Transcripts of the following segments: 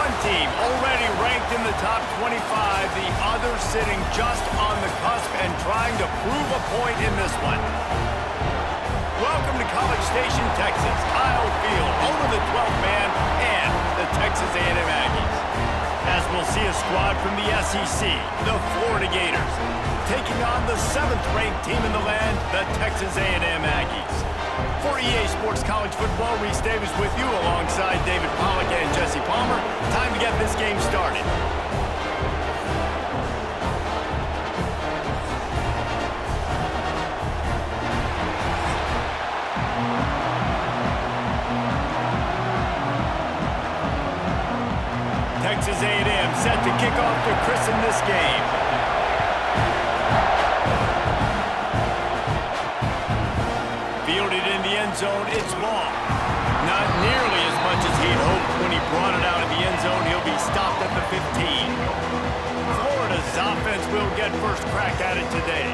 One team already ranked in the top 25, the other sitting just on the cusp and trying to prove a point in this one. Welcome to College Station, Texas, Kyle Field, home of the 12th man and the Texas A&M Aggies. As we'll see a squad from the SEC, the Florida Gators, taking on the 7th-ranked team in the land, the Texas A&M Aggies. For EA Sports College Football, Reese Davis with you alongside David Pollack and Jesse Palmer. Time to get this game started. Texas A&M set to kick off to christen this game. Fielded in the end zone, it's long. Not nearly as much as he'd hoped when he brought it out of the end zone. He'll be stopped at the 15. Florida's offense will get first crack at it today.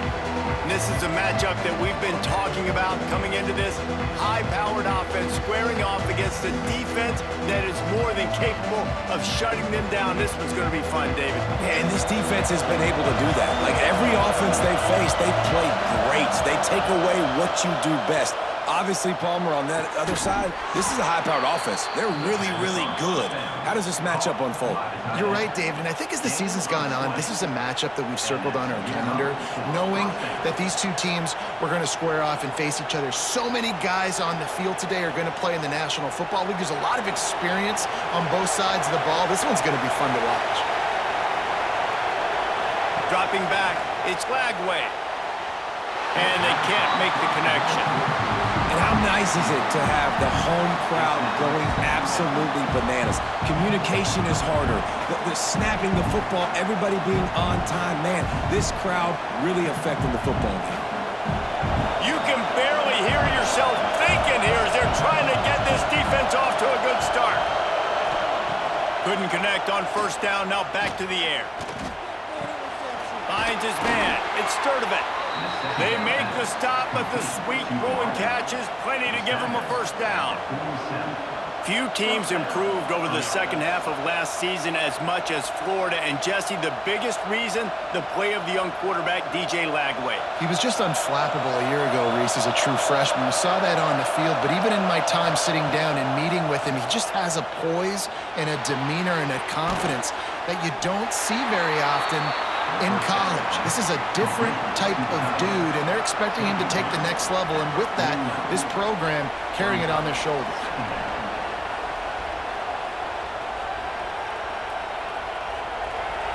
And this is a matchup that we've been talking about coming into this. High-powered offense squaring off against a defense that is more than capable of shutting them down. This one's going to be fun, David. Yeah, and this defense has been able to do that. Like every offense they face, they play great. They take away what you do best. Obviously, Palmer, on that other side, this is a high-powered offense. They're really, really good. How does this matchup unfold? You're right, David, and I think as the season's gone on, this is a matchup that we've circled on our calendar, knowing that these two teams were going to square off and face each other. So many guys on the field today are going to play in the National Football League. There's a lot of experience on both sides of the ball. This one's going to be fun to watch. Dropping back, it's Lagway. And they can't make the connection. And how nice is it to have the home crowd going absolutely bananas? Communication is harder. The snapping the football, everybody being on time. Man, this crowd really affecting the football game. You can barely hear yourself thinking here as they're trying to get this defense off to a good start. Couldn't connect on first down, now back to the air. Finds his man, it's Sturdivant. They make the stop, but the sweet throwing catch is plenty to give them a first down. Few teams improved over the second half of last season as much as Florida. And Jesse, the biggest reason, the play of the young quarterback, DJ Lagway. He was just unflappable a year ago, Reese, as a true freshman. We saw that on the field, but even in my time sitting down and meeting with him, he just has a poise and a demeanor and a confidence that you don't see very often in college. This is a different type of dude, and they're expecting him to take the next level, and with that, this program carrying it on their shoulders.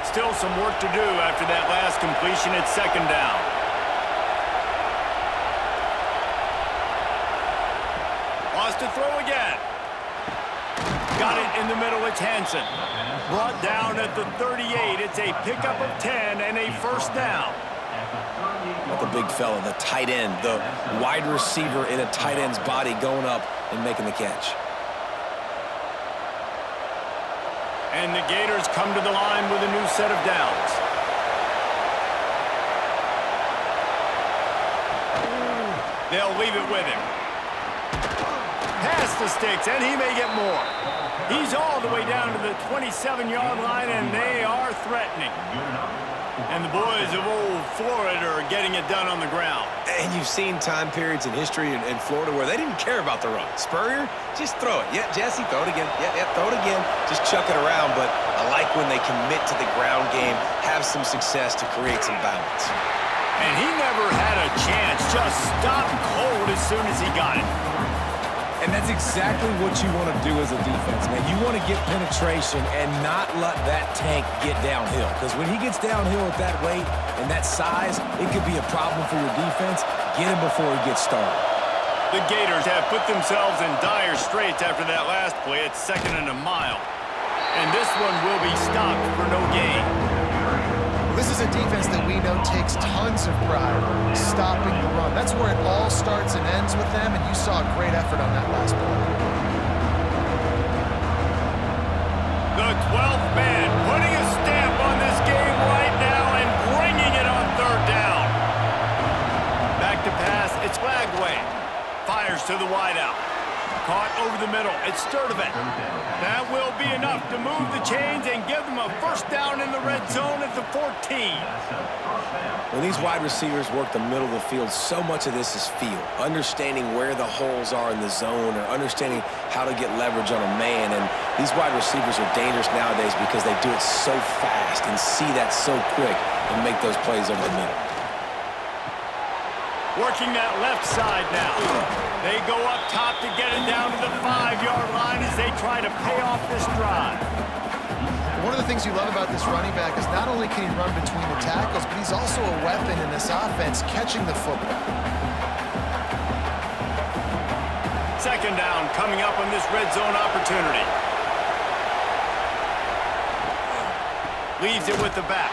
Still some work to do after that last completion at second down. Wants to throw again. Got it in the middle, it's Hansen. Brought down at the 38, it's a pickup of 10 and a first down. The big fella, the tight end, the wide receiver in a tight end's body going up and making the catch. And the Gators come to the line with a new set of downs. They'll leave it with him. Pass the sticks, and he may get more. He's all the way down to the 27-yard line, and they are threatening. And the boys of old Florida are getting it done on the ground. And you've seen time periods in history in Florida where they didn't care about the run. Spurrier, just throw it. Yeah, Jesse, throw it again. Yeah, throw it again. Just chuck it around. But I like when they commit to the ground game, have some success to create some balance. And he never had a chance. Just stopped cold as soon as he got it. And that's exactly what you want to do as a defense, man. You want to get penetration and not let that tank get downhill. Because when he gets downhill at that weight and that size, it could be a problem for your defense. Get him before he gets started. The Gators have put themselves in dire straits after that last play. It's second and a mile. And this one will be stopped for no gain. This is a defense that we know takes tons of pride stopping the run. That's where it all starts and ends with them, and you saw a great effort on that last play. The 12th man putting a stamp on this game right now and bringing it on third down. Back to pass, it's Lagway. Fires to the wideout. Caught over the middle. It's Sturdivant. That will be enough to move the chains and give them a first down in the red zone at the 14. When these wide receivers work the middle of the field, so much of this is feel. Understanding where the holes are in the zone or understanding how to get leverage on a man. And these wide receivers are dangerous nowadays because they do it so fast and see that so quick and make those plays over the middle. Working that left side now. They go up top to get it down to the 5-yard line as they try to pay off this drive. One of the things you love about this running back is not only can he run between the tackles, but he's also a weapon in this offense catching the football. Second down coming up on this red zone opportunity. Leaves it with the back.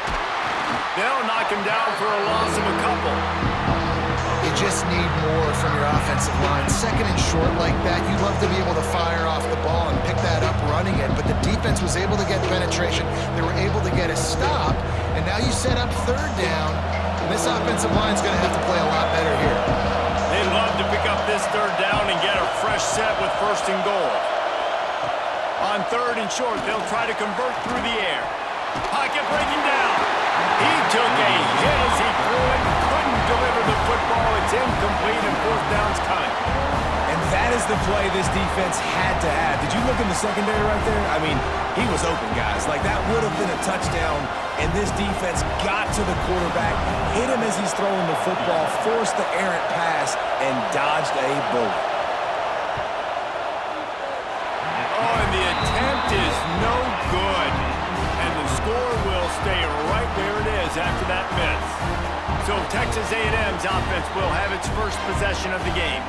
They'll knock him down for a loss of a couple. You just need more from your offensive line. Second and short like that, you'd love to be able to fire off the ball and pick that up running it, but the defense was able to get penetration. They were able to get a stop, and now you set up third down, and this offensive line's going to have to play a lot better here. They'd love to pick up this third down and get a fresh set with first and goal. On third and short, they'll try to convert through the air. Pocket breaking down. He took a hit as he threw it. Couldn't deliver the football. It's incomplete and fourth down's coming. And that is the play this defense had to have. Did you look in the secondary right there? I mean, he was open, guys. Like, that would have been a touchdown, and this defense got to the quarterback, hit him as he's throwing the football, forced the errant pass, and dodged a bullet. Oh, and the attempt is no good. And the score will stay right where it is after that miss. So Texas A&M's offense will have its first possession of the game.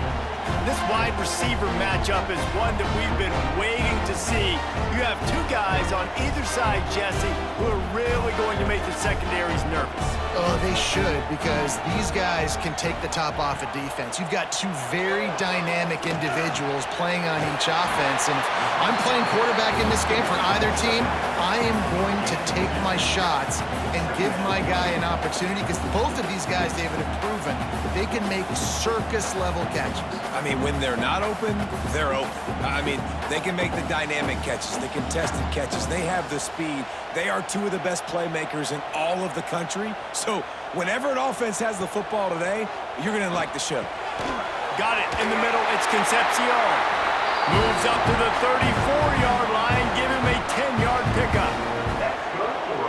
This wide receiver matchup is one that we've been waiting to see. You have two guys on either side, Jesse, who are really going to make the secondaries nervous. Oh, they should, because these guys can take the top off of defense. You've got two very dynamic individuals playing on each offense, and if I'm playing quarterback in this game for either team, I am going to take my shots and give my guy an opportunity, because both of these guys, David, have proven that they can make circus-level catches. I mean, when they're not open, they're open. I mean, they can make the dynamic catches, the contested catches. They have the speed. They are two of the best playmakers in all of the country. So whenever an offense has the football today, you're going to like the show. Got it in the middle. It's Concepcion. Moves up to the 34-yard line. Give him a 10-yard pickup.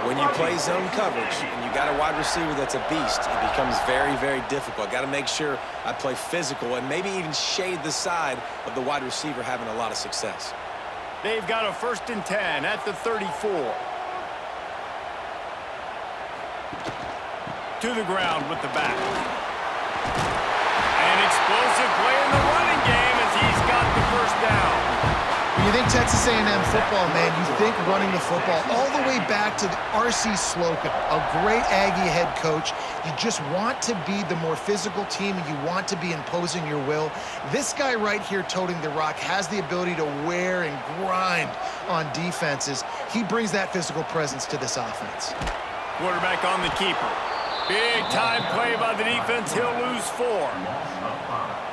When you play zone coverage and you got a wide receiver that's a beast, it becomes very, very difficult. Got to make sure I play physical and maybe even shade the side of the wide receiver having a lot of success. They've got a 1st and 10 at the 34. To the ground with the back. An explosive play in the running game as he's got the first down. When you think Texas A&M football, man, you think running the football all the way back to the R.C. Slocum, a great Aggie head coach. You just want to be the more physical team, and you want to be imposing your will. This guy right here toting the rock has the ability to wear and grind on defenses. He brings that physical presence to this offense. Quarterback on the keeper. Big time play by the defense. He'll lose 4.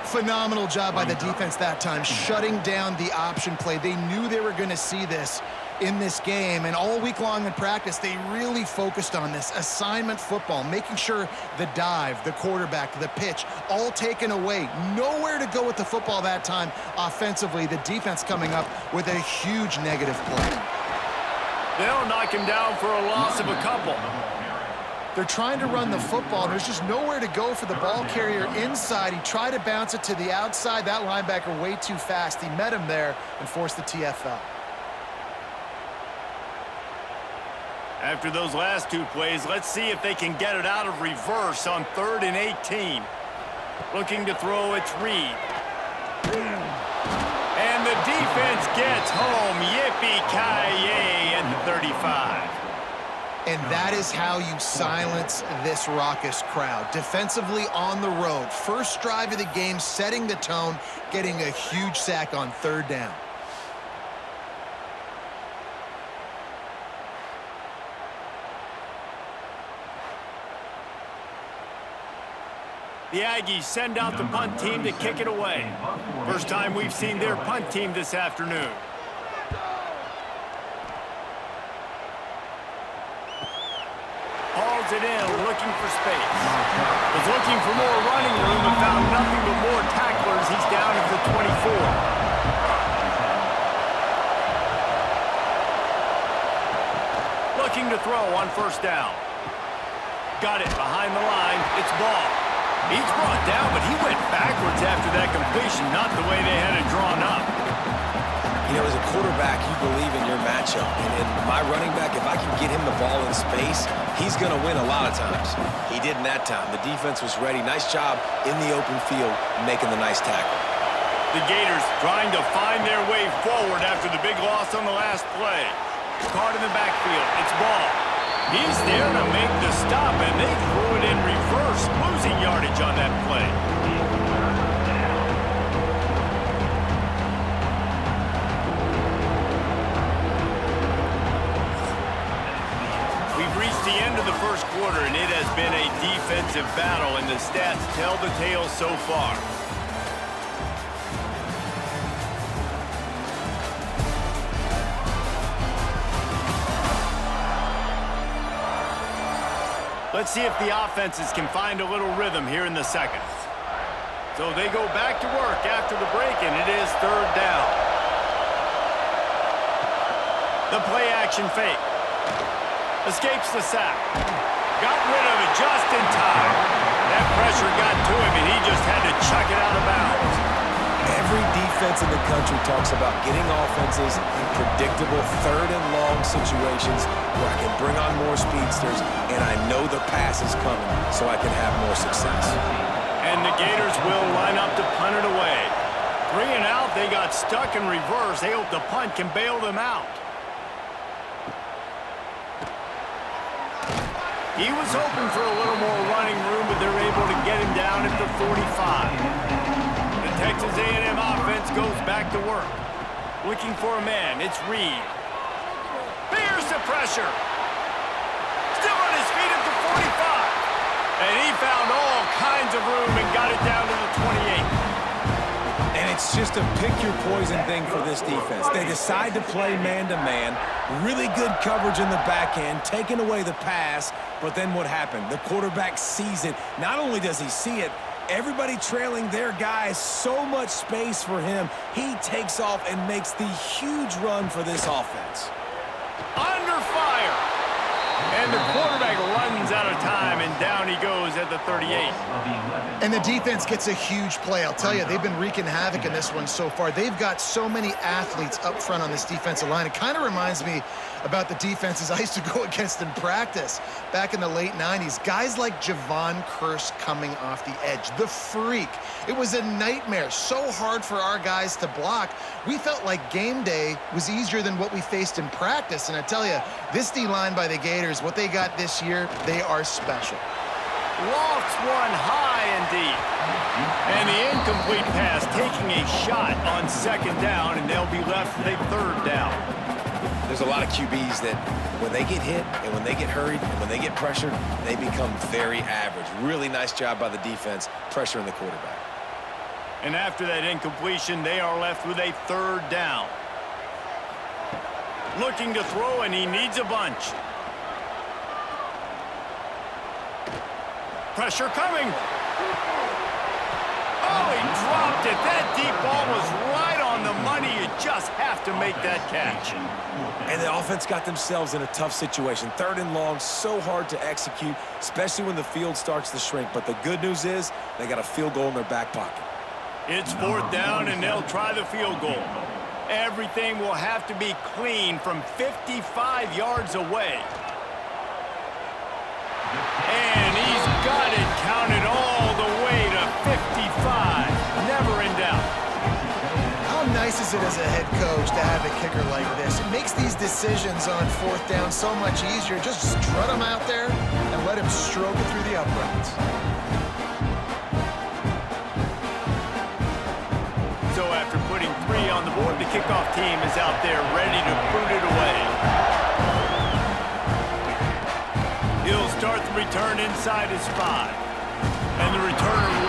Phenomenal job by the defense that time, shutting down the option play. They knew they were going to see this in this game, and all week long in practice, they really focused on this assignment football, making sure the dive, the quarterback, the pitch, all taken away. Nowhere to go with the football that time offensively. The defense coming up with a huge negative play. They'll knock him down for a loss of a couple. They're trying to run the football, and there's just nowhere to go for the ball carrier inside. He tried to bounce it to the outside. That linebacker way too fast. He met him there and forced the TFL. After those last two plays, let's see if they can get it out of reverse on 3rd and 18. Looking to throw, it's Reed. And the defense gets home. Yippee-ki-yay at the 35. And that is how you silence this raucous crowd. Defensively on the road. First drive of the game, setting the tone, getting a huge sack on 3rd down. The Aggies send out the punt team to kick it away. First time we've seen their punt team this afternoon. Hauls it in, looking for space. Was looking for more running room and found nothing but more tacklers. He's down at the 24. Looking to throw on first down. Got it behind the line. It's ball. He's brought down, but he went backwards after that completion, not the way they had it drawn up. You know, as a quarterback, you believe in your matchup. And in my running back, if I can get him the ball in space, he's going to win a lot of times. He did in that time. The defense was ready. Nice job in the open field making the nice tackle. The Gators trying to find their way forward after the big loss on the last play. Caught in the backfield. It's ball. He's there to make the stop, and they threw it in reverse, losing yardage on that play. We've reached the end of the first quarter, and it has been a defensive battle, and the stats tell the tale so far. Let's see if the offenses can find a little rhythm here in the second. So they go back to work after the break, and it is third down. The play action fake. Escapes the sack. Got rid of it just in time. That pressure got to him, and he just had to chuck it out of bounds. Every defense in the country talks about getting offenses in predictable third and long situations where I can bring on more speedsters and I know the pass is coming so I can have more success. And the Gators will line up to punt it away. 3 and out, they got stuck in reverse. They hope the punt can bail them out. He was hoping for a little more running room, but they're able to get him down at the 45. Texas A&M offense goes back to work. Looking for a man. It's Reed. Here's the pressure. Still on his feet at the 45. And he found all kinds of room and got it down to the 28. And it's just a pick-your-poison thing for this defense. They decide to play man-to-man. Really good coverage in the back end, taking away the pass. But then what happened? The quarterback sees it. Not only does he see it, everybody trailing their guy, so much space for him. He takes off and makes the huge run for this offense. Under fire. And the quarterback runs out of time, and down he goes at the 38. And the defense gets a huge play. I'll tell you, they've been wreaking havoc in this one so far. They've got so many athletes up front on this defensive line. It kind of reminds me about the defenses I used to go against in practice back in the late 90s. Guys like Javon Curse coming off the edge, the freak. It was a nightmare, so hard for our guys to block. We felt like game day was easier than what we faced in practice. And I tell you, this D-line by the Gators, what they got this year, they are special. Lofts one high and deep. And the incomplete pass taking a shot on second down, and they'll be left with a third down. There's a lot of QBs that when they get hit and when they get hurried and when they get pressured, they become very average. Really nice job by the defense pressuring the quarterback. And after that incompletion, they are left with a third down. Looking to throw, and he needs a bunch. Pressure coming. Oh, he dropped it. That deep ball was right on the money. You just have to make that catch. And the offense got themselves in a tough situation. Third and long, so hard to execute, especially when the field starts to shrink. But the good news is they got a field goal in their back pocket. It's fourth down, and they'll try the field goal. Everything will have to be clean from 55 yards away. And he's got it counted all the way to 55. Never in doubt. How nice is it as a head coach to have a kicker like this? It makes these decisions on fourth down so much easier. Just strut him out there and let him stroke it through the uprights. So after putting 3 on the board, the kickoff team is out there ready to boot it away. He'll start the return inside his 5. And the returner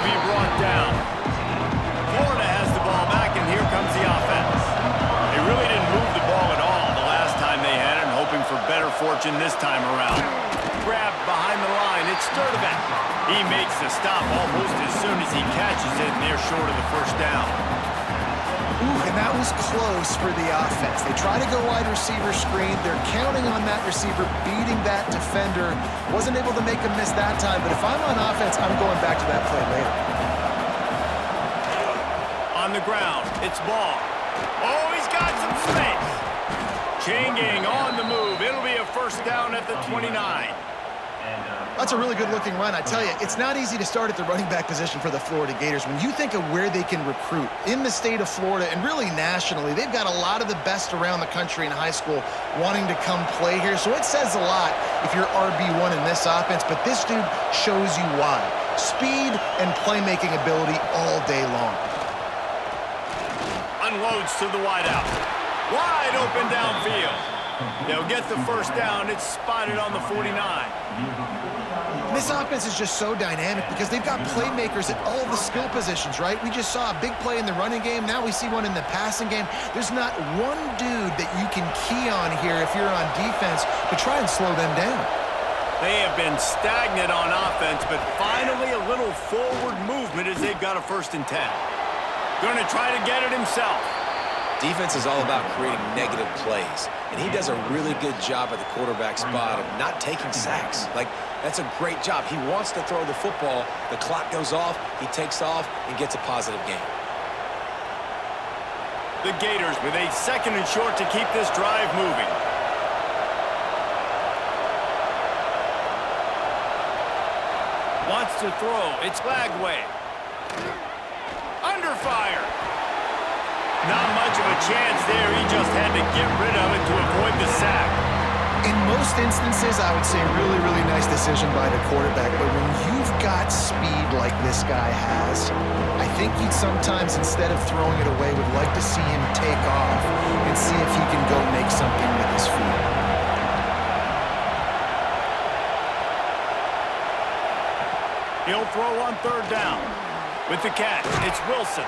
fortune this time around. Grabbed behind the line. It's Sturdivant. He makes the stop almost as soon as he catches it, and they're short of the first down. Ooh, and that was close for the offense. They try to go wide receiver screen. They're counting on that receiver beating that defender. Wasn't able to make a miss that time, but if I'm on offense, I'm going back to that play later. On the ground, it's Ball. Oh, he's got some space. Chain gang on the move. It'll be a first down at the 29. That's a really good-looking run. I tell you, it's not easy to start at the running back position for the Florida Gators. When you think of where they can recruit in the state of Florida and really nationally, they've got a lot of the best around the country in high school wanting to come play here. So it says a lot if you're RB1 in this offense, but this dude shows you why. Speed and playmaking ability all day long. Unloads to the wideout. Wide open downfield. They'll get the first down. It's spotted on the 49. This offense is just so dynamic because they've got playmakers at all the skill positions, right? We just saw a big play in the running game. Now we see one in the passing game. There's not one dude that you can key on here if you're on defense to try and slow them down. They have been stagnant on offense, but finally a little forward movement as they've got a 1st and 10. Going to try to get it himself. Defense is all about creating negative plays, and he does a really good job at the quarterback spot of not taking sacks. Like, that's a great job. He wants to throw the football. The clock goes off, he takes off, and gets a positive gain. The Gators with a 2nd and short to keep this drive moving. Wants to throw. It's Lagway. Under fire. Not much of a chance there. He just had to get rid of it to avoid the sack. In most instances, I would say really, really nice decision by the quarterback. But when you've got speed like this guy has, I think you'd sometimes, instead of throwing it away, would like to see him take off and see if he can go make something with his feet. He'll throw on 3rd down. With the catch, it's Wilson.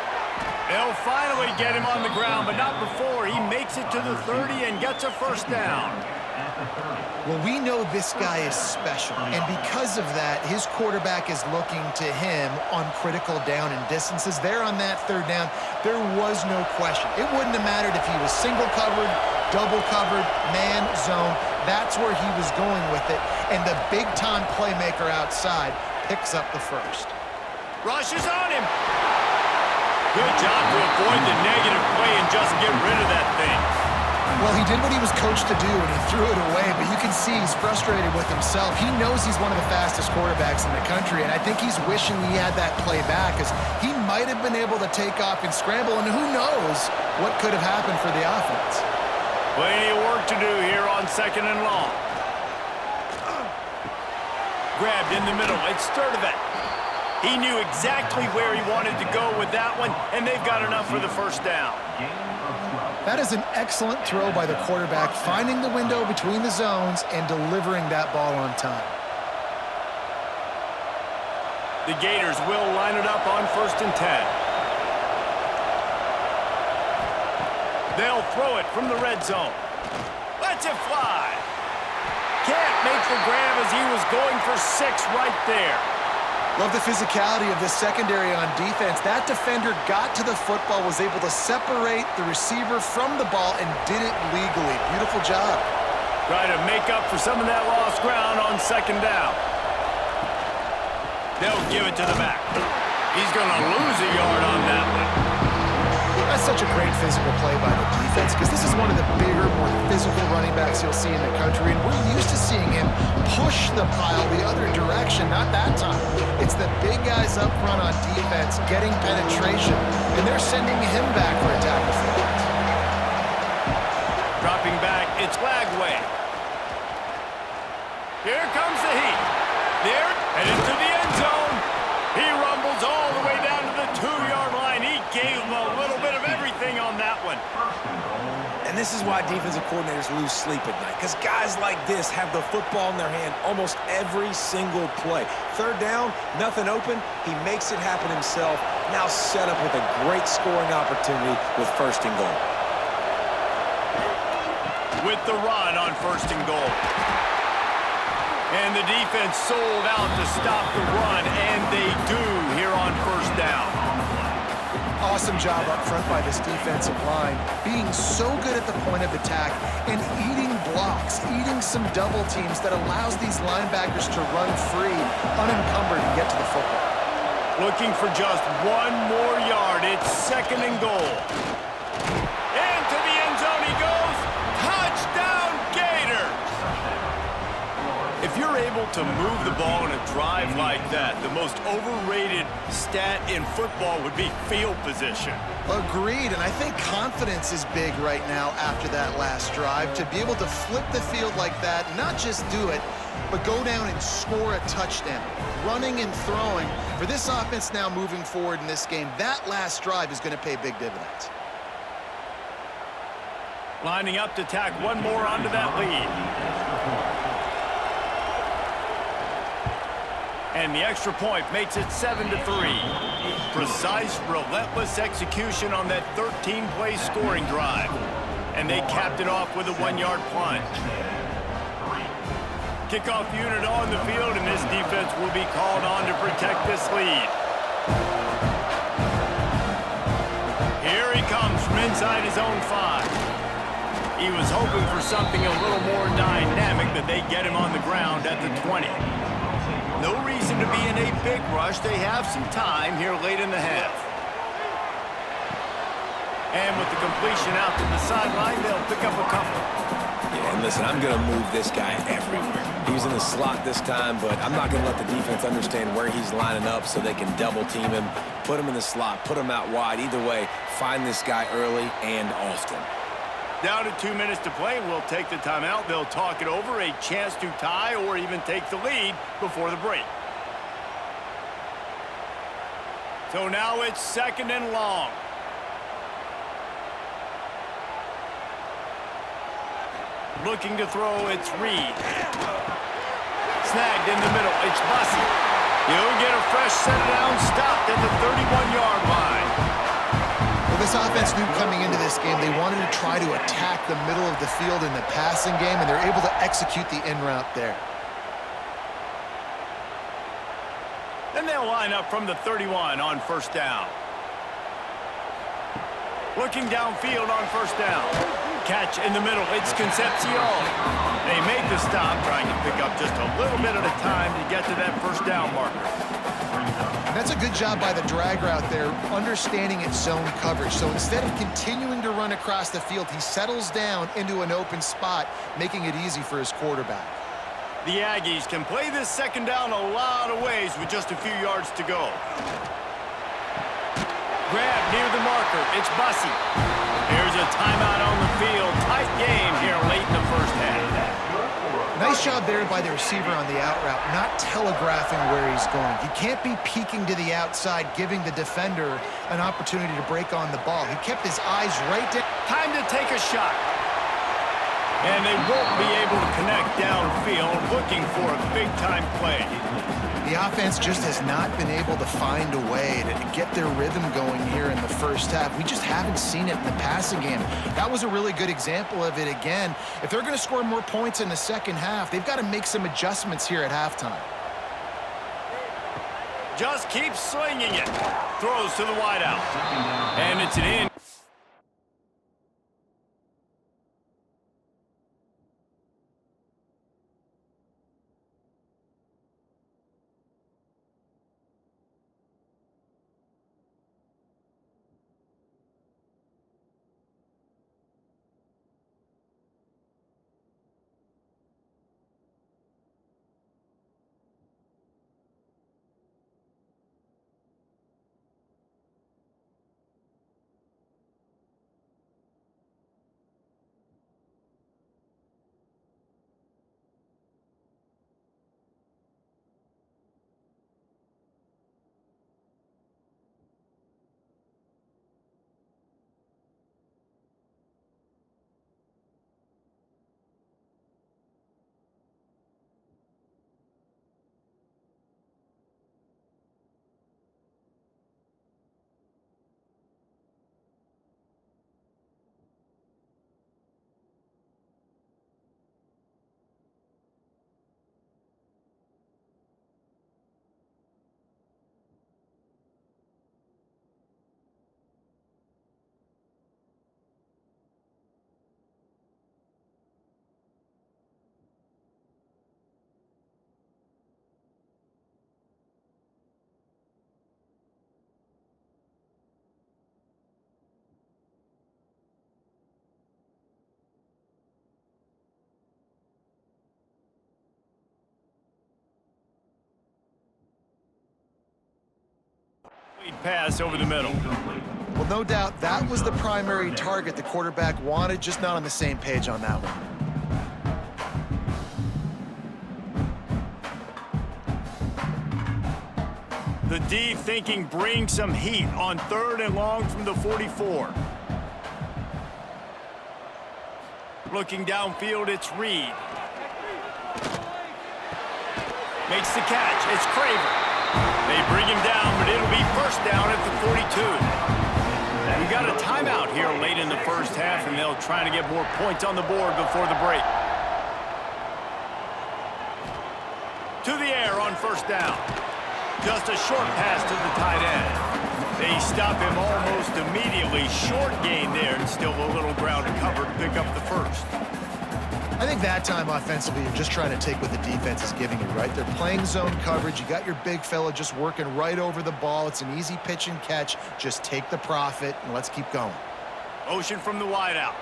They'll finally get him on the ground, but not before he makes it to the 30 and gets a 1st down. Well, we know this guy is special, and because of that, his quarterback is looking to him on critical down and distances. There on that 3rd down, there was no question. It wouldn't have mattered if he was single covered, double covered, man, zone. That's where he was going with it, and the big-time playmaker outside picks up the 1st. Rushes on him. Good job to avoid the negative play and just get rid of that thing. Well, he did what he was coached to do, and he threw it away, but you can see he's frustrated with himself. He knows he's one of the fastest quarterbacks in the country, and I think he's wishing he had that play back, as he might have been able to take off and scramble, and who knows what could have happened for the offense. Plenty of work to do here on 2nd and long. Grabbed in the middle. It's Sturdivant. He knew exactly where he wanted to go with that one, and they've got enough for the 1st down. That is an excellent throw by the quarterback, finding the window between the zones and delivering that ball on time. The Gators will line it up on 1st and 10. They'll throw it from the red zone. Lets it fly. Can't make the grab as he was going for 6 right there. Love the physicality of this secondary on defense. That defender got to the football, was able to separate the receiver from the ball, and did it legally. Beautiful job. Try to make up for some of that lost ground on 2nd down. They'll give it to the back. He's going to lose a yard on that one. That's such a great physical play by the defense, because this is one of the bigger, more physical running backs you'll see in the country, and we're used to seeing him push the pile the other direction. Not that time. It's the big guys up front on defense getting penetration, and they're sending him back for a tackle for it. Dropping back, it's Lagway. Here comes the heat. There, and into the end zone. He rumbles all the way down to the 2-yard line. He gave him a little bit of everything on that one. And this is why defensive coordinators lose sleep at night, because guys like this have the football in their hand almost every single play. 3rd down, nothing open, he makes it happen himself, now set up with a great scoring opportunity with 1st and goal. with the run on 1st and goal. And the defense sold out to stop the run, and they do here on 1st down. Awesome job up front by this defensive line, being so good at the point of attack and eating blocks, eating some double teams that allows these linebackers to run free, unencumbered, and get to the football. Looking for just one more yard. It's 2nd and goal. Into the end zone he goes. Touchdown, Gators! If you're able to move the ball in a drive like that, the most overrated stat in football would be field position. Agreed, and I think confidence is big right now after that last drive. To be able to flip the field like that, not just do it, but go down and score a touchdown. Running and throwing. For this offense now moving forward in this game, that last drive is going to pay big dividends. Lining up to tack one more onto that lead. And the extra point makes it 7-3. Precise, relentless execution on that 13-play scoring drive. And they capped it off with a 1-yard plunge. Kickoff unit on the field, and this defense will be called on to protect this lead. Here he comes from inside his own 5. He was hoping for something a little more dynamic, but they get him on the ground at the 20. No reason to be in a big rush. They have some time here late in the half. And with the completion out to the sideline, they'll pick up a couple. Yeah, and listen, I'm going to move this guy everywhere. He's in the slot this time, but I'm not going to let the defense understand where he's lining up so they can double team him, put him in the slot, put him out wide. Either way, find this guy early and often. Down to 2 minutes to play. We'll take the timeout. They'll talk it over. A chance to tie or even take the lead before the break. So now it's 2nd and long. Looking to throw, it's Reed. Snagged in the middle, it's Bussey. He'll get a fresh set down, stopped at the 31-yard line. Well, this offense knew coming into this game they wanted to try to attack the middle of the field in the passing game, and they're able to execute the in route there. Then they'll line up from the 31 on 1st down. Looking downfield on 1st down. Catch in the middle, it's Concepcion. They make the stop, trying to pick up just a little bit at a time to get to that 1st down marker. And that's a good job by the drag route there, understanding its zone coverage. So instead of continuing to run across the field, he settles down into an open spot, making it easy for his quarterback. The Aggies can play this 2nd down a lot of ways with just a few yards to go. Grab near the marker, it's Bussey. Here's a timeout on the field. Tight game here late in the 1st half. Nice job there by the receiver on the out route, not telegraphing where he's going. You can't be peeking to the outside, giving the defender an opportunity to break on the ball. He kept his eyes right there. Time to take a shot. And they won't be able to connect downfield, looking for a big-time play. The offense just has not been able to find a way to get their rhythm going here in the 1st half. We just haven't seen it in the passing game. That was a really good example of it again. If they're going to score more points in the 2nd half, they've got to make some adjustments here at halftime. Just keep slinging it. Throws to the wideout. And it's an in. pass over the middle. Well, no doubt that was the primary target the quarterback wanted, just not on the same page on that one. The D thinking bring some heat on 3rd and long from the 44. Looking downfield, it's Reed. Makes the catch. It's Craver. They bring him down, but it'll be first down at the 42. We got a timeout here late in the first half, and they'll try to get more points on the board before the break. To the air on first down. Just a short pass to the tight end. They stop him almost immediately. Short gain there, and still a little ground to cover to pick up the first. I think that time offensively, you're just trying to take what the defense is giving you, right? They're playing zone coverage. You got your big fella just working right over the ball. It's an easy pitch and catch. Just take the profit, and let's keep going. Motion from the wideout.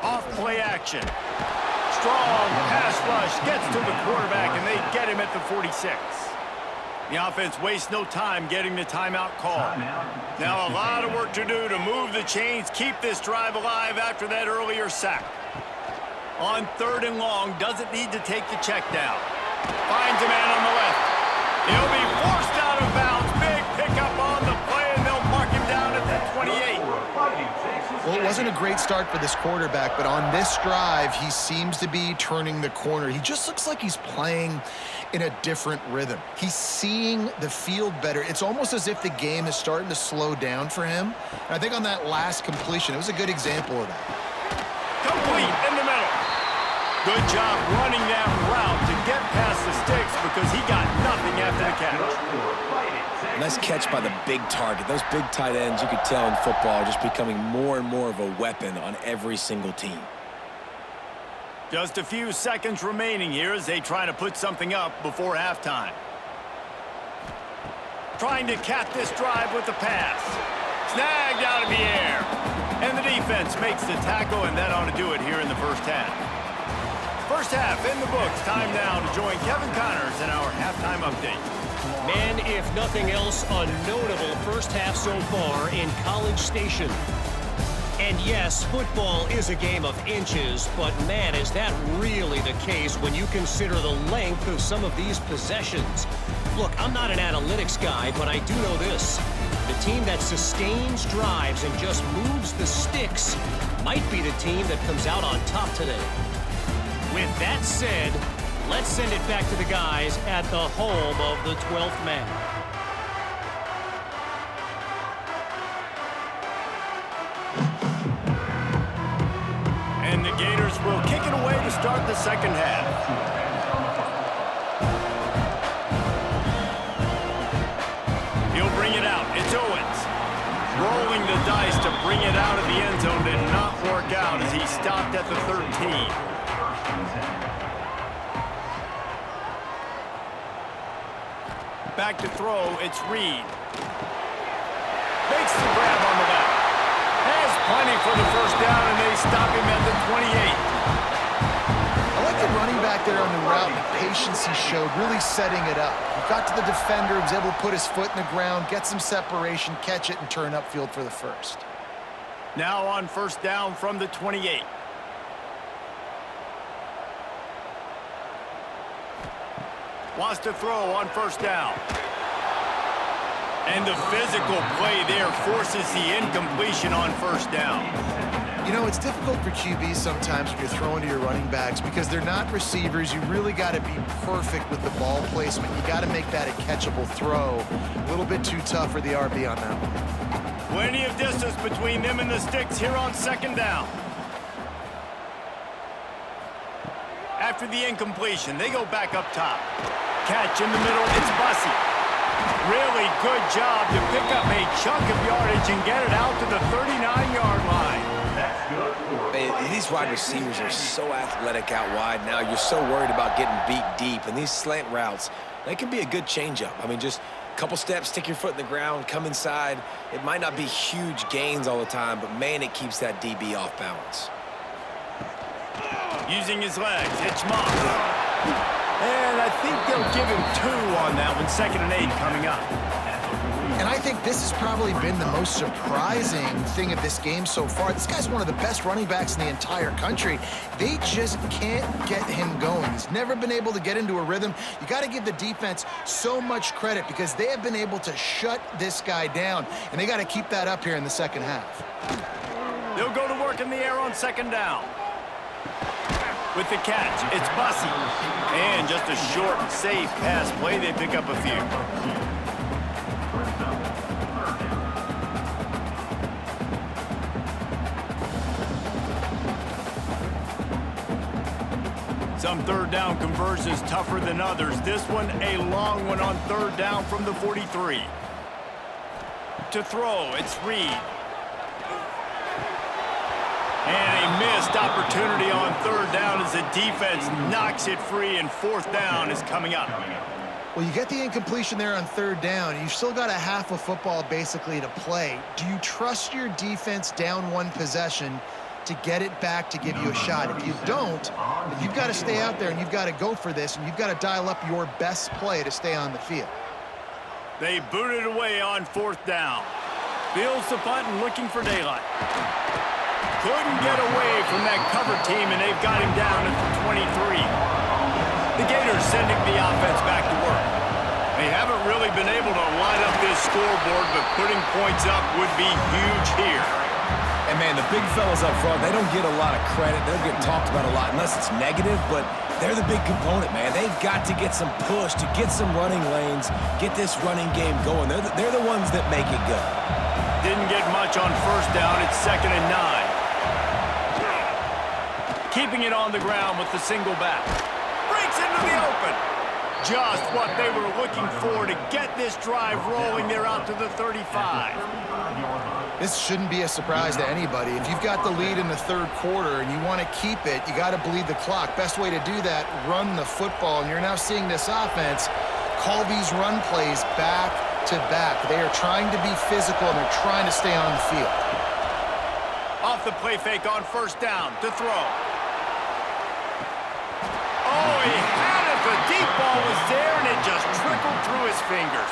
Off play action. Strong pass rush. Gets to the quarterback, and they get him at the 46. The offense wastes no time getting the timeout call. Now a lot of work to do to move the chains, keep this drive alive after that earlier sack. On 3rd and long, doesn't need to take the check down. Finds a man on the left. He'll be forced out of bounds. Big pickup on the play, and they'll mark him down at the 28. Well, it wasn't a great start for this quarterback, but on this drive, he seems to be turning the corner. He just looks like he's playing in a different rhythm. He's seeing the field better. It's almost as if the game is starting to slow down for him. And I think on that last completion, it was a good example of that. Complete in the middle. Good job running that route to get past the sticks because he got nothing after the catch. Nice catch by the big target. Those big tight ends, you could tell in football, are just becoming more and more of a weapon on every single team. Just a few seconds remaining here as they try to put something up before halftime. Trying to cap this drive with the pass. Snagged out of the air. And the defense makes the tackle, and that ought to do it here in the first half. First half in the books. Time now to join Kevin Connors in our halftime update. Man, if nothing else, a notable first half so far in College Station. And yes, football is a game of inches, but man, is that really the case when you consider the length of some of these possessions. Look, I'm not an analytics guy, but I do know this. The team that sustains drives and just moves the sticks might be the team that comes out on top today. With that said, let's send it back to the guys at the home of the 12th man. And the Gators will kick it away to start the second half. He'll bring it out. It's Owens. Rolling the dice to bring it out of the end zone did not work out as he stopped at the 13. Back to throw, it's Reed. Makes the grab on the left. Has plenty for the first down, and they stop him at the 28. I like the running back there on the route and the patience he showed, really setting it up. He got to the defender, was able to put his foot in the ground, get some separation, catch it, and turn upfield for the first. Now on first down from the 28. Wants to throw on first down. And the physical play there forces the incompletion on first down. You know, it's difficult for QBs sometimes when you're throwing to your running backs because they're not receivers. You really got to be perfect with the ball placement. You got to make that a catchable throw. A little bit too tough for the RB on that one. Plenty of distance between them and the sticks here on second down. After the incompletion, they go back up top. Catch in the middle, it's Bussey. Really good job to pick up a chunk of yardage and get it out to the 39-yard line. These wide receivers are so athletic out wide now. You're so worried about getting beat deep. And these slant routes, they can be a good changeup. I mean, just a couple steps, stick your foot in the ground, come inside. It might not be huge gains all the time, but, man, it keeps that DB off balance. Using his legs, it's Moss. And I think they'll give him 2 on that one. 2nd and 8 coming up. And I think this has probably been the most surprising thing of this game so far. This guy's one of the best running backs in the entire country. They just can't get him going. He's never been able to get into a rhythm. You got to give the defense so much credit because they have been able to shut this guy down, and they got to keep that up here in the second half. They'll go to work in the air on second down. With the catch, it's Bussey. And just a short, safe pass play. They pick up a few. Some third down conversions tougher than others. This one, a long one on third down from the 43. To throw, it's Reed. And a missed opportunity on third down as the defense knocks it free, and fourth down is coming up. Well, you get the incompletion there on third down. You've still got a half of football basically to play. Do you trust your defense down one possession to get it back to give you a shot? If you don't, if you've got to stay out there and you've got to go for this and you've got to dial up your best play to stay on the field. They booted away on fourth down. Fields the punt and looking for daylight. Couldn't get away from that cover team, and they've got him down at the 23. The Gators sending the offense back to work. They haven't really been able to line up this scoreboard, but putting points up would be huge here. And, man, the big fellas up front, they don't get a lot of credit. They don't get talked about a lot unless it's negative, but they're the big component, man. They've got to get some push, to get some running lanes, get this running game going. They're the ones that make it go. Didn't get much on first down. It's 2nd and 9. Keeping it on the ground with the single back. Breaks into the open. Just what they were looking for to get this drive rolling. They're out to the 35. This shouldn't be a surprise to anybody. If you've got the lead in the third quarter and you want to keep it, you got to bleed the clock. Best way to do that, run the football. And you're now seeing this offense call these run plays back to back. They are trying to be physical and they're trying to stay on the field. Off the play fake on first down to throw. Oh, he had it. The deep ball was there, and it just trickled through his fingers.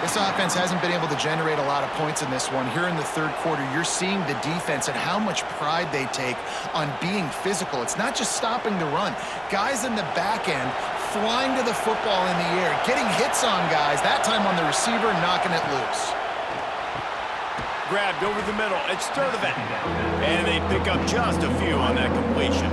This offense hasn't been able to generate a lot of points in this one. Here in the third quarter, you're seeing the defense and how much pride they take on being physical. It's not just stopping the run. Guys in the back end flying to the football in the air, getting hits on guys, that time on the receiver, knocking it loose. Grabbed over the middle. It's Sturdivant. And they pick up just a few on that completion.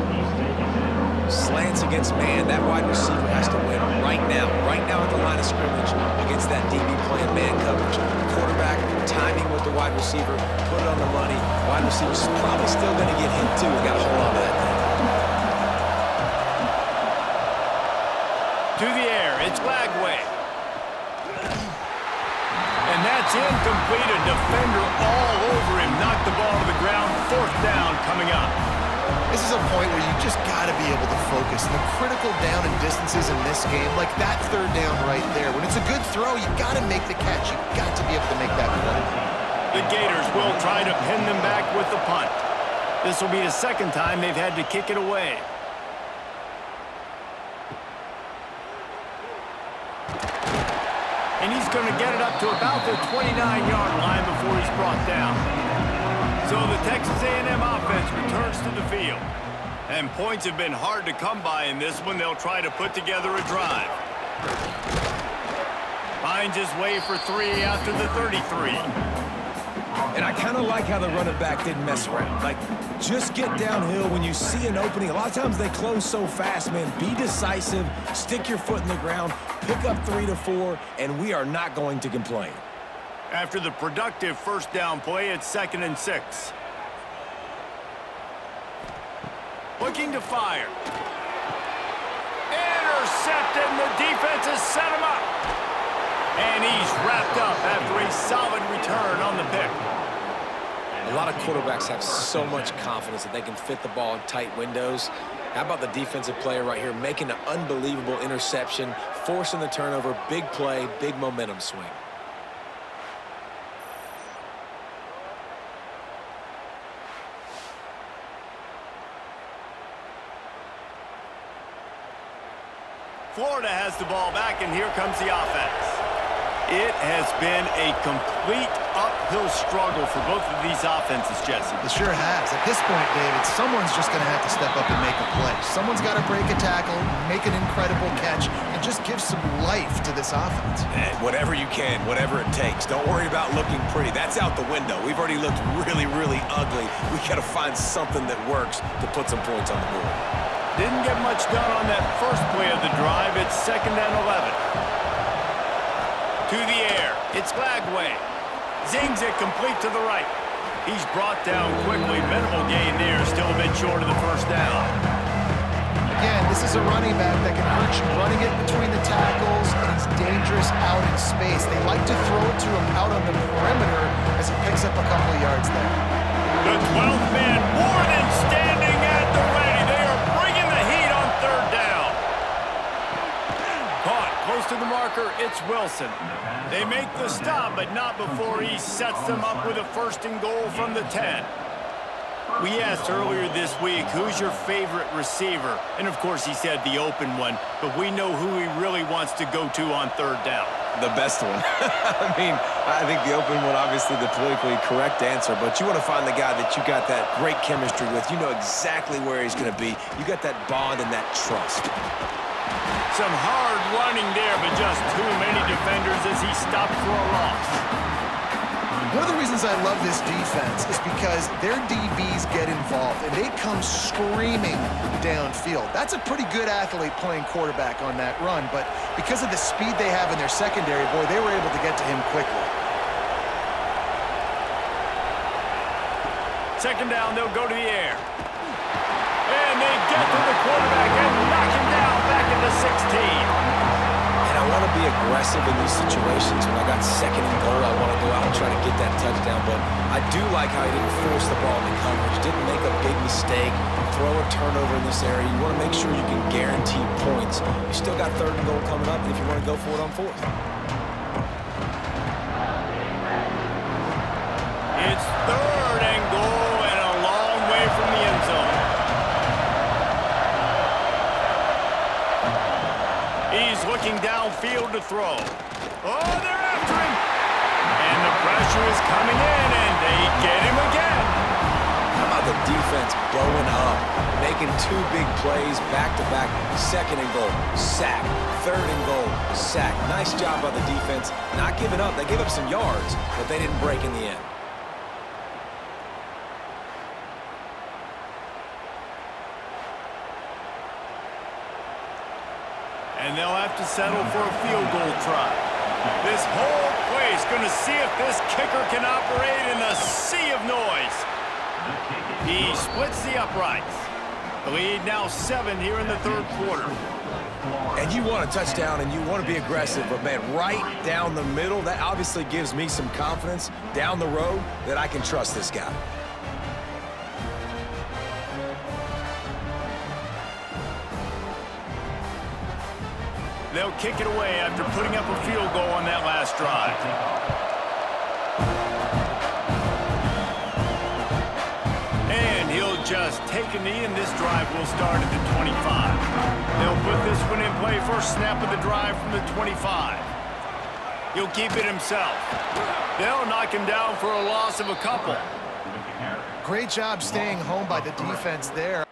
Slants against man, that wide receiver has to win right now at the line of scrimmage against that DB playing man coverage. Quarterback timing with the wide receiver, put it on the money. Wide receiver's probably still going to get hit too. We got to hold on to that thing. To the air, it's Lagway. And that's incomplete. A defender all over him. Knocked the ball to the ground. Fourth down coming up. This is a point where you just got to be able to focus. The critical down and distances in this game, like that third down right there. When it's a good throw, you got to make the catch. You got to be able to make that play. The Gators will try to pin them back with the punt. This will be the second time they've had to kick it away. And he's going to get it up to about the 29-yard line before he's brought down. So the Texas A&M offense returns to the field. And points have been hard to come by in this one. They'll try to put together a drive. Finds his way for 3 out to the 33. And I kind of like how the running back didn't mess around. Like, just get downhill when you see an opening. A lot of times they close so fast, man. Be decisive, stick your foot in the ground, pick up 3 to 4, and we are not going to complain. After the productive first down play, it's 2nd and 6. Looking to fire. Intercepted, and the defense has set him up. And he's wrapped up after a solid return on the pick. A lot of quarterbacks have so much confidence that they can fit the ball in tight windows. How about the defensive player right here making an unbelievable interception, forcing the turnover, big play, big momentum swing. Florida has the ball back, and here comes the offense. It has been a complete uphill struggle for both of these offenses, Jesse. It sure has. At this point, David, someone's just going to have to step up and make a play. Someone's got to break a tackle, make an incredible catch, and just give some life to this offense. And whatever you can, whatever it takes. Don't worry about looking pretty. That's out the window. We've already looked really, really ugly. We got to find something that works to put some points on the board. Didn't get much done on that first play of the drive. It's 2nd and 11. To the air, it's Glagway. Zings it complete to the right. He's brought down quickly. Minimal gain there, still a bit short of the first down. Again, this is a running back that can hurt you running it between the tackles, and he's dangerous out in space. They like to throw it to him out on the perimeter as he picks up a couple of yards there. The 12th man more than standing at the ready. They are bringing the heat on 3rd down. Caught close to the marker, it's Wilson. They make the stop, but not before he sets them up with a 1st and goal from the 10. We asked earlier this week, who's your favorite receiver? And of course he said the open one, but we know who he really wants to go to on 3rd down. The best one. I mean, I think the open one, obviously the politically correct answer, but you want to find the guy that you got that great chemistry with. You know exactly where he's going to be. You got that bond and that trust. Some hard running there, but just too many defenders as he stopped for a loss. One of the reasons I love this defense is because their DBs get involved, and they come screaming downfield. That's a pretty good athlete playing quarterback on that run, but because of the speed they have in their secondary, boy, they were able to get to him quickly. 2nd down, they'll go to the air. And they get to the quarterback and knock him down back at the 16. And I want to be aggressive in these situations. When I got 2nd and goal, I want to go out and try to get that touchdown. But I do like how he didn't force the ball into coverage, didn't make a big mistake, throw a turnover in this area. You want to make sure you can guarantee points. You still got 3rd and goal coming up if you want to go for it on 4th. It's 3rd and goal and a long way from the end zone. He's looking downfield to throw. Oh, they're after him. And the pressure is coming in, and they get him again. How about the defense blowing up, making 2 big plays back-to-back, 2nd and goal, sack, 3rd and goal, sack. Nice job by the defense, not giving up. They gave up some yards, but they didn't break in the end. And they'll have to settle for a field goal try. This whole place going to see if this kicker can operate in a sea of noise. He splits the uprights. The lead now 7 here in the 3rd quarter. And you want a touchdown and you want to be aggressive, but man, right down the middle, that obviously gives me some confidence down the road that I can trust this guy. They'll kick it away after putting up a field goal on that last drive. And he'll just take a knee, and this drive will start at the 25. They'll put this one in play first snap of the drive from the 25. He'll keep it himself. They'll knock him down for a loss of a couple. Great job staying home by the defense there.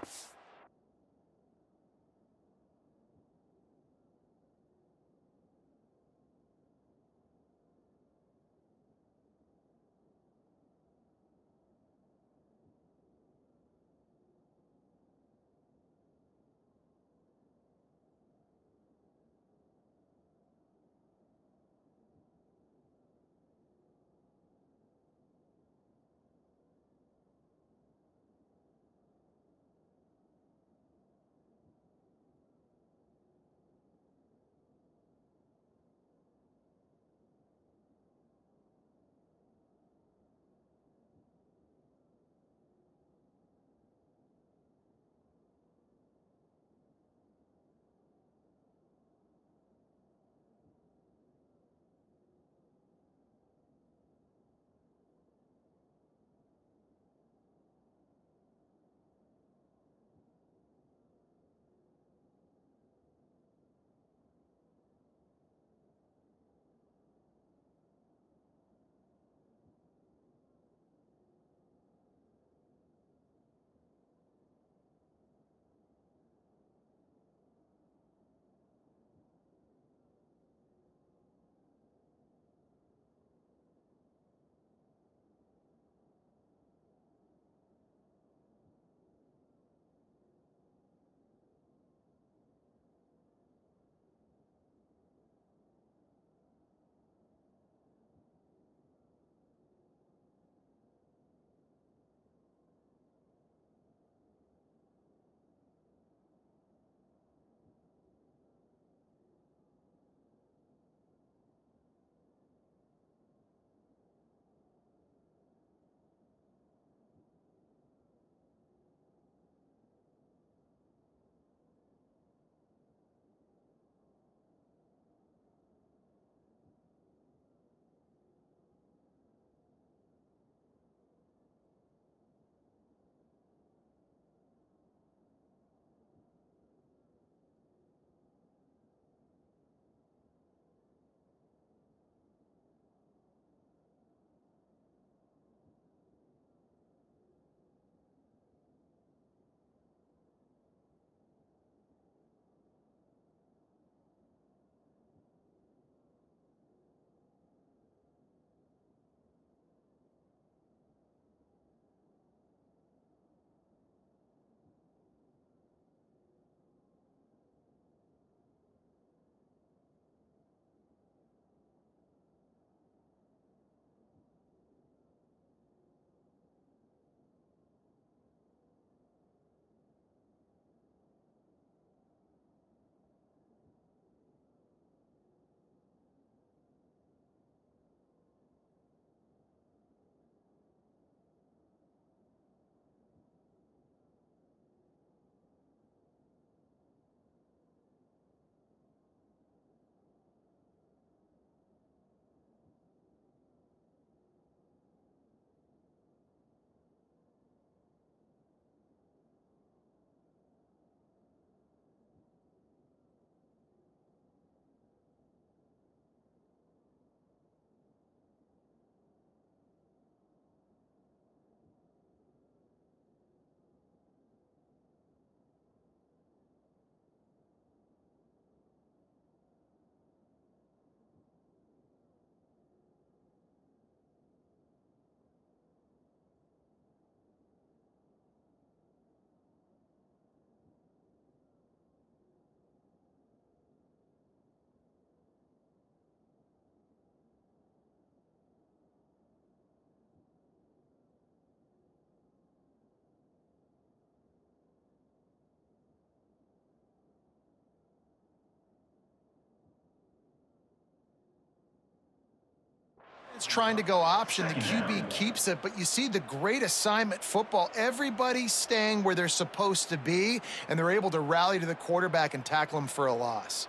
It's trying to go option. The QB keeps it, but you see the great assignment football. Everybody's staying where they're supposed to be, and they're able to rally to the quarterback and tackle him for a loss.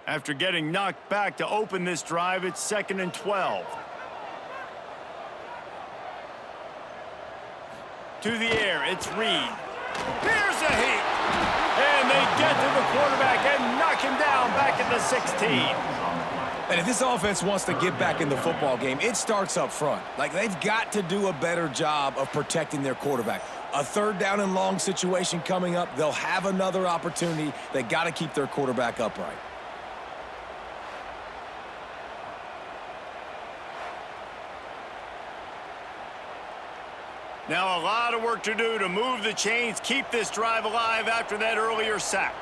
After getting knocked back to open this drive, it's 2nd and 12. To the air, it's Reed. Here's a heat. And they get to the quarterback and knock him down back at the 16. And if this offense wants to get back in the football game, it starts up front. Like, they've got to do a better job of protecting their quarterback. A 3rd down and long situation coming up. They'll have another opportunity. They got to keep their quarterback upright. Now a lot of work to do to move the chains, keep this drive alive after that earlier sack.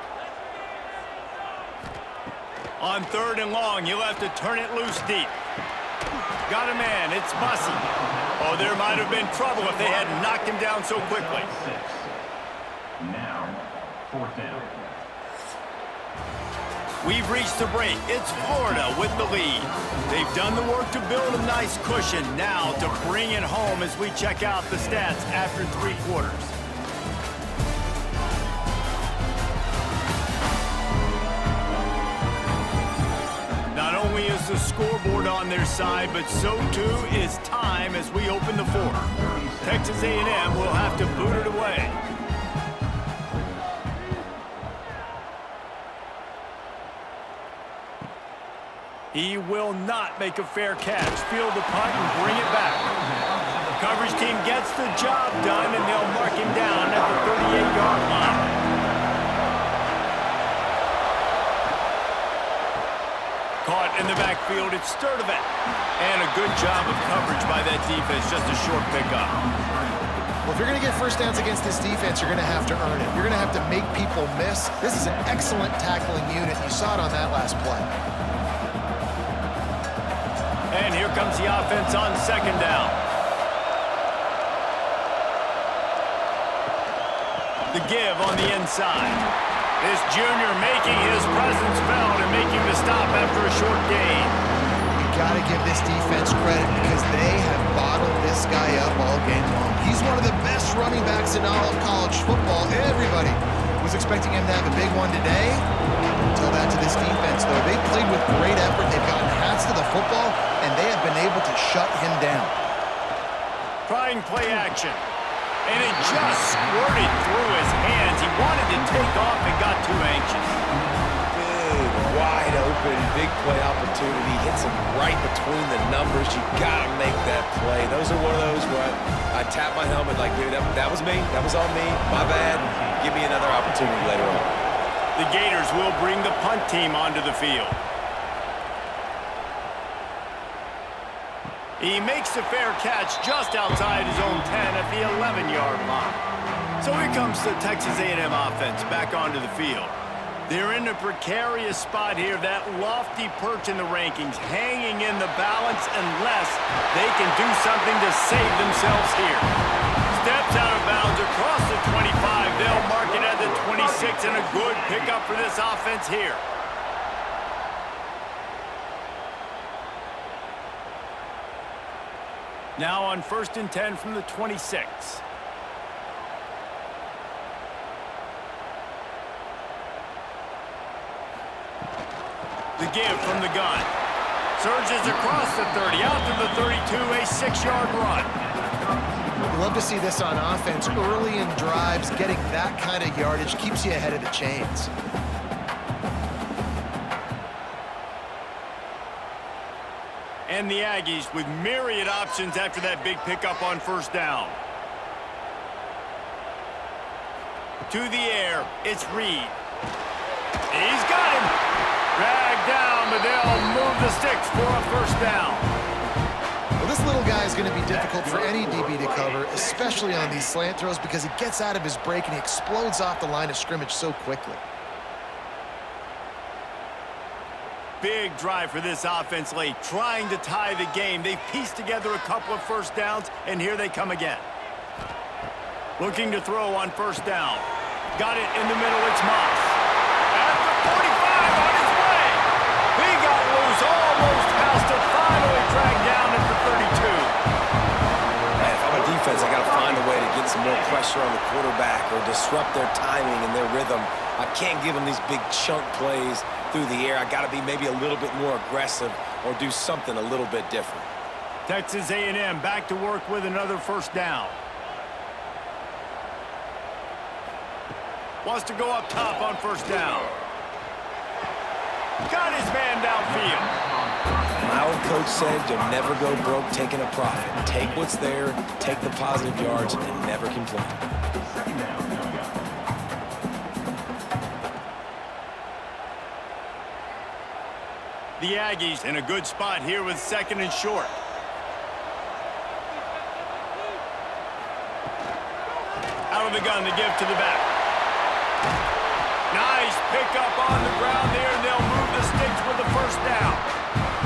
On 3rd and long, you'll have to turn it loose deep. Got a man, it's Bussy. Oh, there might have been trouble if they hadn't knocked him down so quickly. Now, 4th down. We've reached the break. It's Florida with the lead. They've done the work to build a nice cushion. Now to bring it home as we check out the stats after 3 quarters. Not only is the scoreboard on their side, but so too is time as we open the 4th. Texas A&M will have to boot it away. He will not make a fair catch. Field the punt and bring it back. The coverage team gets the job done, and they'll mark him down at the 38-yard line. Caught in the backfield, it's Sturdivant. And a good job of coverage by that defense, just a short pickup. Well, if you're going to get first downs against this defense, you're going to have to earn it. You're going to have to make people miss. This is an excellent tackling unit. You saw it on that last play. And here comes the offense on 2nd down. The give on the inside. This junior making his presence felt and making the stop after a short gain. You got to give this defense credit because they have bottled this guy up all game long. He's one of the best running backs in all of college football. Everybody was expecting him to have a big one today. Tell that to this defense, though. They played with great effort. They've gotten hats to the football, and they have been able to shut him down. Trying play action. And it just squirted through his hands. He wanted to take off and got too anxious. Big, wide open, big play opportunity. Hits him right between the numbers. You got to make that play. Those are one of those where I tap my helmet like, dude, that was me. That was on me. My bad. Give me another opportunity later on. The Gators will bring the punt team onto the field. He makes the fair catch just outside his own 10 at the 11-yard line. So here comes the Texas A&M offense back onto the field. They're in a precarious spot here, that lofty perch in the rankings, hanging in the balance unless they can do something to save themselves here. Steps out of bounds across the 25. They'll mark it at the 26, and a good pickup for this offense here. Now on 1st and 10 from the 26. The give from the gun. Surges across the 30, out to the 32, a 6-yard run. You love to see this on offense. Early in drives, getting that kind of yardage keeps you ahead of the chains. And the Aggies with myriad options after that big pickup on 1st down. To the air, it's Reed. He's got him. Dragged down, but they'll move the sticks for a 1st down. Well, this little guy is going to be difficult for any DB to cover, especially on these slant throws because he gets out of his break and he explodes off the line of scrimmage so quickly. Big drive for this offense late, trying to tie the game. They've pieced together a couple of 1st downs, and here they come again. Looking to throw on 1st down. Got it in the middle, it's Moss. At the 45, on his way. He got loose, almost past it, finally pressure on the quarterback or disrupt their timing and their rhythm. I can't give them these big chunk plays through the air. I got to be maybe a little bit more aggressive or do something a little bit different. Texas A&M back to work with another first down. Wants to go up top on first down. Got his man downfield. My old coach said you'll never go broke taking a profit. Take what's there, take the positive yards, and never complain. The Aggies in a good spot here with second and short. Out of the gun to give to the back. Nice pickup on the ground there, and they'll move the sticks with the first down.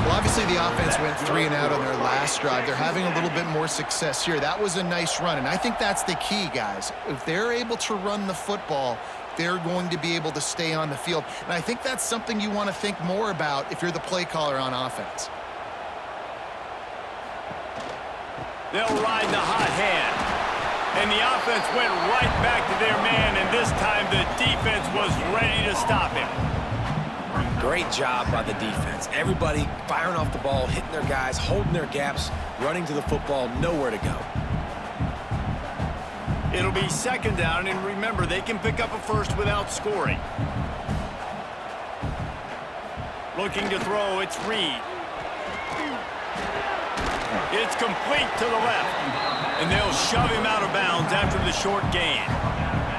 Well, obviously the offense went 3 and out on their last drive. They're having a little bit more success here. That was a nice run, and I think that's the key, guys. If they're able to run the football, they're going to be able to stay on the field. And I think that's something you want to think more about if you're the play caller on offense. They'll ride the hot hand. And the offense went right back to their man, and this time the defense was ready to stop him. Great job by the defense. Everybody firing off the ball, hitting their guys, holding their gaps, running to the football, nowhere to go. It'll be second down, and remember, they can pick up a first without scoring. Looking to throw, it's Reed. It's complete to the left, and they'll shove him out of bounds after the short gain.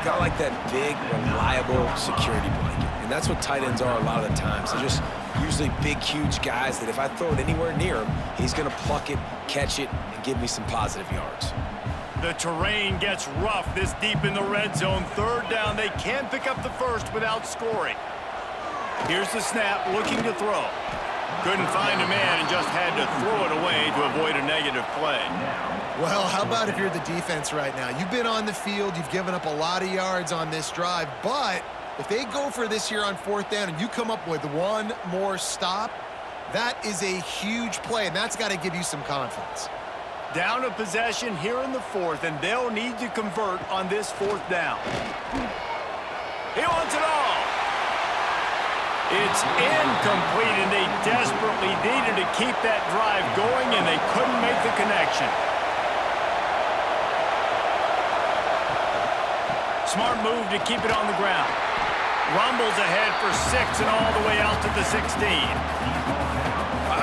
Got like that big, reliable security blanket, and that's what tight ends are a lot of the times. They're just usually big, huge guys that if I throw it anywhere near him, he's going to pluck it, catch it, and give me some positive yards. The terrain gets rough this deep in the red zone. Third down, they can pick up the first without scoring. Here's the snap, looking to throw. Couldn't find a man and just had to throw it away to avoid a negative play. Well, how about if you're the defense right now? You've been on the field, you've given up a lot of yards on this drive, but if they go for this here on fourth down and you come up with one more stop, that is a huge play, and that's got to give you some confidence. Down a possession here in the fourth, and they'll need to convert on this fourth down. He wants it all. It's incomplete, and they desperately needed to keep that drive going, and they couldn't make the connection. Smart move to keep it on the ground. Rumbles ahead for 6 and all the way out to the 16.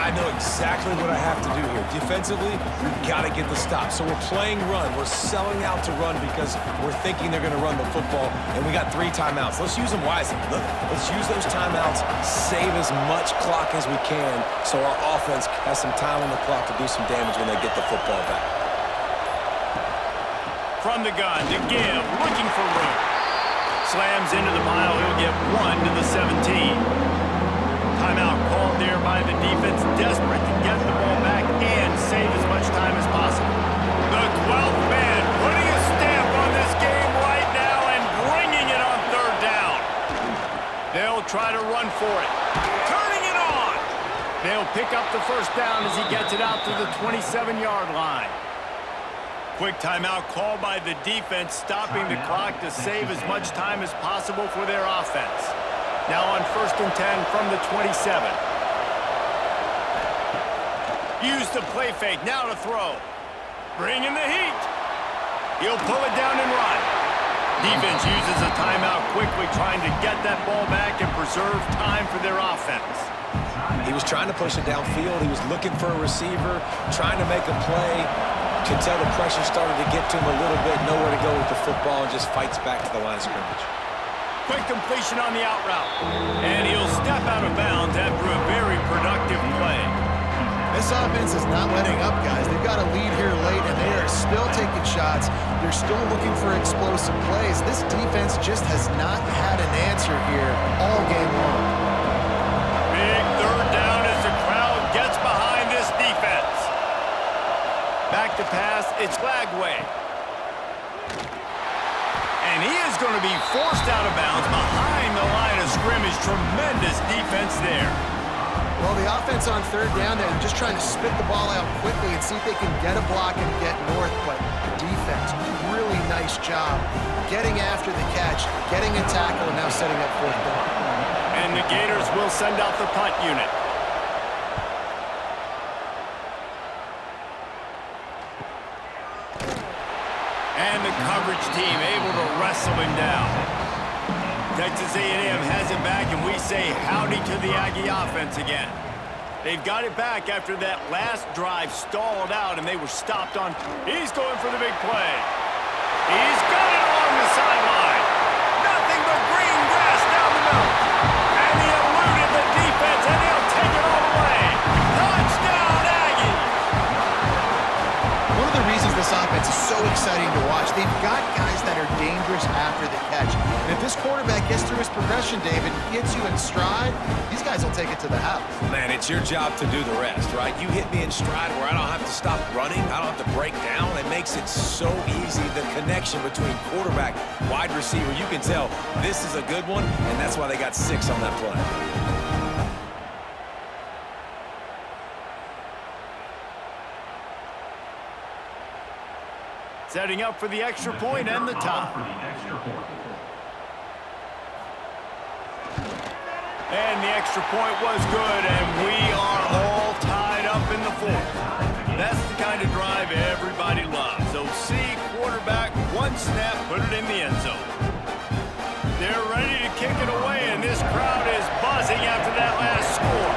I know exactly what I have to do here. Defensively, we've got to get the stop. So we're playing run. We're selling out to run because we're thinking they're going to run the football, and we got 3 timeouts. Let's use them wisely. Look, let's use those timeouts, save as much clock as we can so our offense has some time on the clock to do some damage when they get the football back. From the gun to give, looking for room. Slams into the pile. He'll get 1 to the 17. Timeout called there by the defense, desperate to get the ball back and save as much time as possible. The 12th man putting a stamp on this game right now and bringing it on third down. They'll try to run for it. Turning it on. They'll pick up the first down as he gets it out to the 27-yard line. Quick timeout called by the defense, stopping the clock to save as much time as possible for their offense. Now on 1st and 10 from the 27. Use the play fake, now to throw. Bring in the heat. He'll pull it down and run. Defense uses a timeout quickly, trying to get that ball back and preserve time for their offense. He was trying to push it downfield. He was looking for a receiver, trying to make a play. Could tell the pressure started to get to him a little bit, nowhere to go with the football, and just fights back to the line of scrimmage. Quick completion on the out route. And he'll step out of bounds after a very productive play. This offense is not letting up, guys. They've got a lead here late, and they are still taking shots. They're still looking for explosive plays. This defense just has not had an answer here all game long. Big third down as the crowd gets behind this defense. Back to pass, it's Lagway. And he is going to be forced out of bounds behind the line of scrimmage. Tremendous defense there. Well, the offense on third down there, just trying to spit the ball out quickly and see if they can get a block and get north. But the defense, really nice job getting after the catch, getting a tackle, and now setting up fourth down. And the Gators will send out the punt unit. And the coverage team able to wrestle him down. Texas A&M has it back, and we say howdy to the Aggie offense again. They've got it back after that last drive stalled out, and they were stopped on. He's going for the big play. He's got it along the sideline. Nothing but green grass down the middle. And he eluded the defense, and he'll take it all the way. Touchdown, Aggies! One of the reasons this offense is so exciting to watch, they've got guys that are dangerous after the catch. And if this quarterback gets through his progression, David, gets you in stride, these guys will take it to the house. Man, it's your job to do the rest, right? You hit me in stride where I don't have to stop running. I don't have to break down. It makes it so easy. The connection between quarterback, wide receiver, you can tell this is a good one, and that's why they got 6 on that play. Setting up for the extra point and the tie. And the extra point was good, and we are all tied up in the fourth. That's the kind of drive everybody loves. So see quarterback, one snap, put it in the end zone. They're ready to kick it away, and this crowd is buzzing after that last score.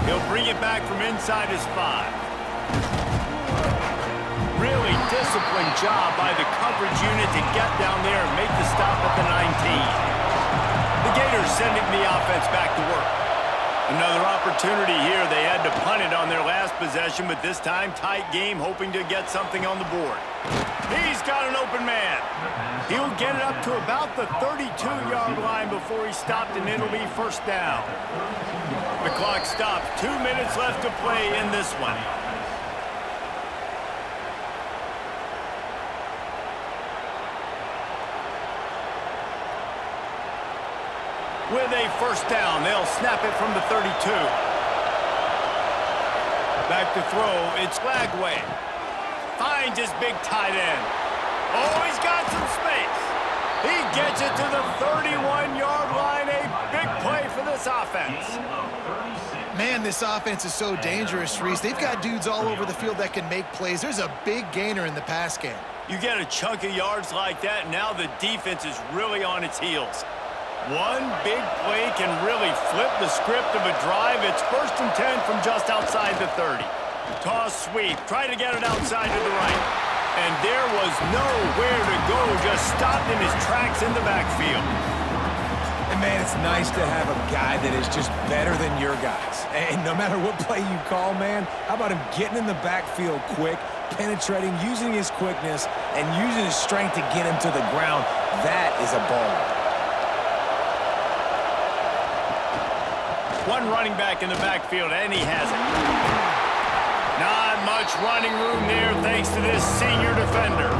He'll bring it back from inside his 5. Really disciplined job by the coverage unit to get down there and make the stop at the 19. The Gators sending the offense back to work. Another opportunity here. They had to punt it on their last possession, but this time tight game, hoping to get something on the board. He's got an open man. He'll get it up to about the 32-yard line before he stopped, and it'll be first down. The clock stops. 2 minutes left to play in this one. With a first down, they'll snap it from the 32. Back to throw, it's Lagway. Finds his big tight end. Oh, he's got some space. He gets it to the 31-yard line. A big play for this offense. Man, this offense is so dangerous, Reese. They've got dudes all over the field that can make plays. There's a big gainer in the pass game. You get a chunk of yards like that, and now the defense is really on its heels. One big play can really flip the script of a drive. It's 1st and 10 from just outside the 30. Toss sweep. Try to get it outside to the right. And there was nowhere to go. Just stopped in his tracks in the backfield. And, man, it's nice to have a guy that is just better than your guys. And no matter what play you call, man, how about him getting in the backfield quick, penetrating, using his quickness, and using his strength to get him to the ground. That is a ball. One running back in the backfield, and he has it. Not much running room there thanks to this senior defender.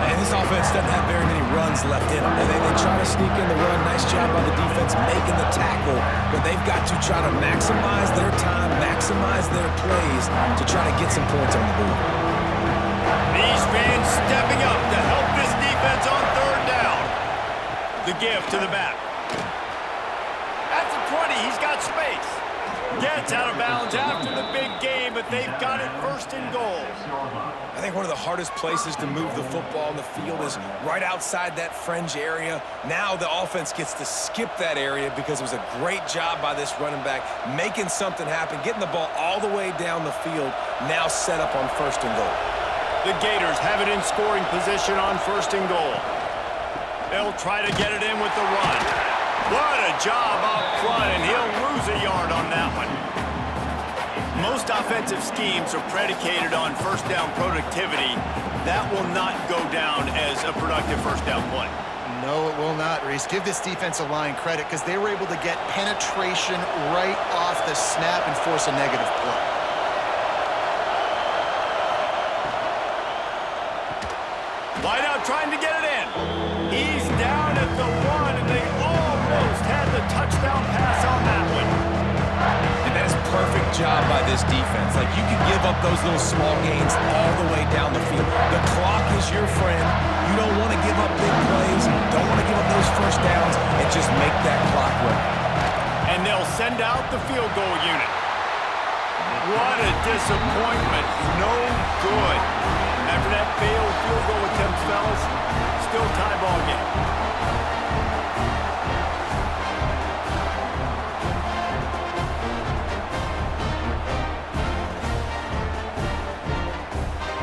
And this offense doesn't have very many runs left in them. They try to sneak in the run. Nice job by the defense making the tackle, but they've got to try to maximize their time, maximize their plays to try to get some points on the board. These fans stepping up to help this defense on 3rd down. The give to the back. At the 20, he's got space. Gets out of bounds after the big game, but they've got it 1st and goal. I think one of the hardest places to move the football on the field is right outside that fringe area. Now the offense gets to skip that area because it was a great job by this running back, making something happen, getting the ball all the way down the field, now set up on 1st and goal. The Gators have it in scoring position on 1st and goal. They'll try to get it in with the run. What a job up front, and he'll lose a yard on that one. Most offensive schemes are predicated on 1st down productivity. That will not go down as a productive 1st down play. No, it will not, Reese. Give this defensive line credit because they were able to get penetration right off the snap and force a negative play. Wide out trying to get it in. He's down at the 1, and they almost had the touchdown pass on that one. And that is perfect job by this defense. Like, you can give up those little small gains all the way down the field. The clock is your friend. You don't want to give up big plays. Don't want to give up those first downs, and just make that clock run. And they'll send out the field goal unit. What a disappointment. No good. After that failed field goal attempt, fellas, still tie ball game.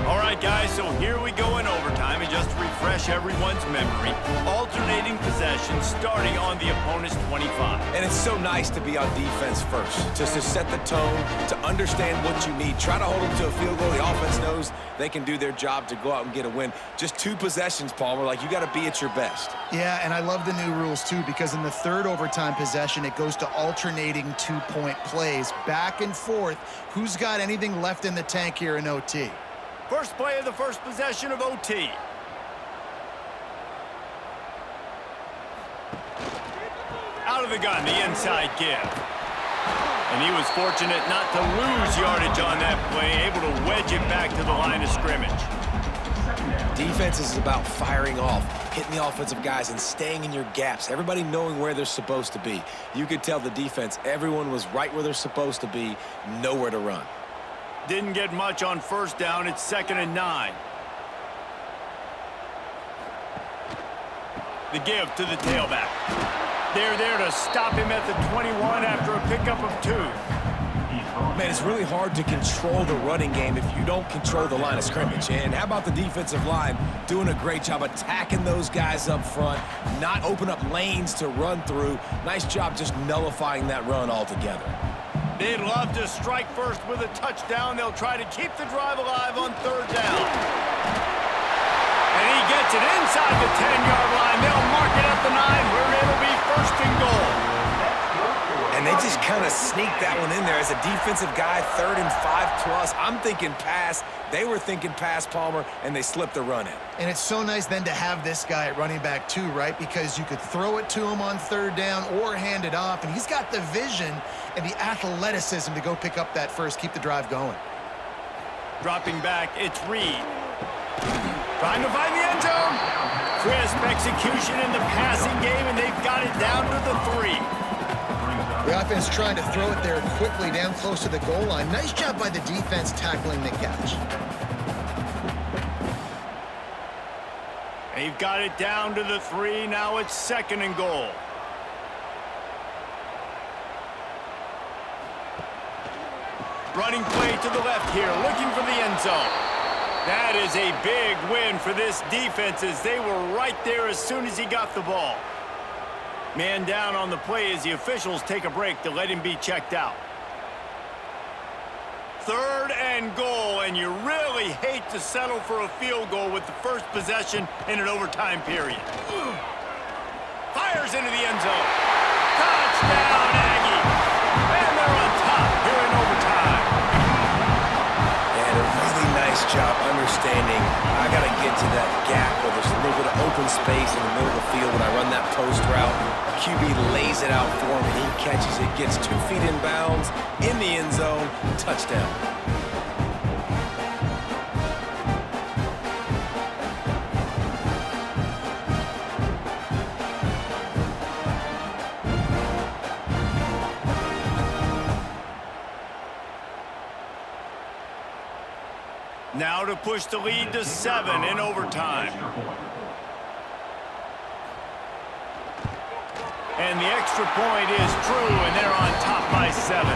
All right, guys, so here we go in overtime, and just to refresh everyone's memory, alternating possession starting on the opponent's 25. And it's so nice to be on defense first, just to set the tone, to understand what you need. Try to hold them to a field goal. The offense knows they can do their job to go out and get a win. Just 2 possessions, Palmer. Like, you got to be at your best. Yeah, and I love the new rules, too, because in the third overtime possession, it goes to alternating 2-point plays, back and forth. Who's got anything left in the tank here in OT? First play of the first possession of OT. Out of the gun, the inside give. And he was fortunate not to lose yardage on that play, able to wedge it back to the line of scrimmage. Defense is about firing off, hitting the offensive guys, and staying in your gaps. Everybody knowing where they're supposed to be. You could tell the defense, everyone was right where they're supposed to be, nowhere to run. Didn't get much on first down. It's 2nd and 9. The give to the tailback. They're there to stop him at the 21 after a pickup of 2. Man, it's really hard to control the running game if you don't control the line of scrimmage. And how about the defensive line doing a great job attacking those guys up front, not open up lanes to run through. Nice job just nullifying that run altogether. They'd love to strike first with a touchdown. They'll try to keep the drive alive on 3rd down. And he gets it inside the 10-yard line. They'll mark it at the 9, where it'll be 1st and goal. And they just kind of sneaked that one in there. As a defensive guy, 3rd and 5+. I'm thinking pass. They were thinking pass, Palmer, and they slipped the run in. And it's so nice then to have this guy at running back too, right? Because you could throw it to him on 3rd down or hand it off, and he's got the vision and the athleticism to go pick up that first, keep the drive going. Dropping back, it's Reed. Trying to find the end zone. Crisp execution in the passing game, and they've got it down to the 3. The offense trying to throw it there quickly down close to the goal line. Nice job by the defense tackling the catch. They've got it down to the 3. Now it's 2nd and goal. Running play to the left here, looking for the end zone. That is a big win for this defense, as they were right there as soon as he got the ball. Man down on the play as the officials take a break to let him be checked out. 3rd and goal, and you really hate to settle for a field goal with the first possession in an overtime period. Fires into the end zone. Touchdown, Aggies! And they're on top here in overtime. And a really nice job understanding I got to get to that gap where there's a little bit of open space in the middle of the field when I run that post route. QB lays it out for him, and he catches it, gets 2 feet in bounds, in the end zone, touchdown. Now to push the lead to 7 in overtime. And the extra point is true, and they're on top by 7.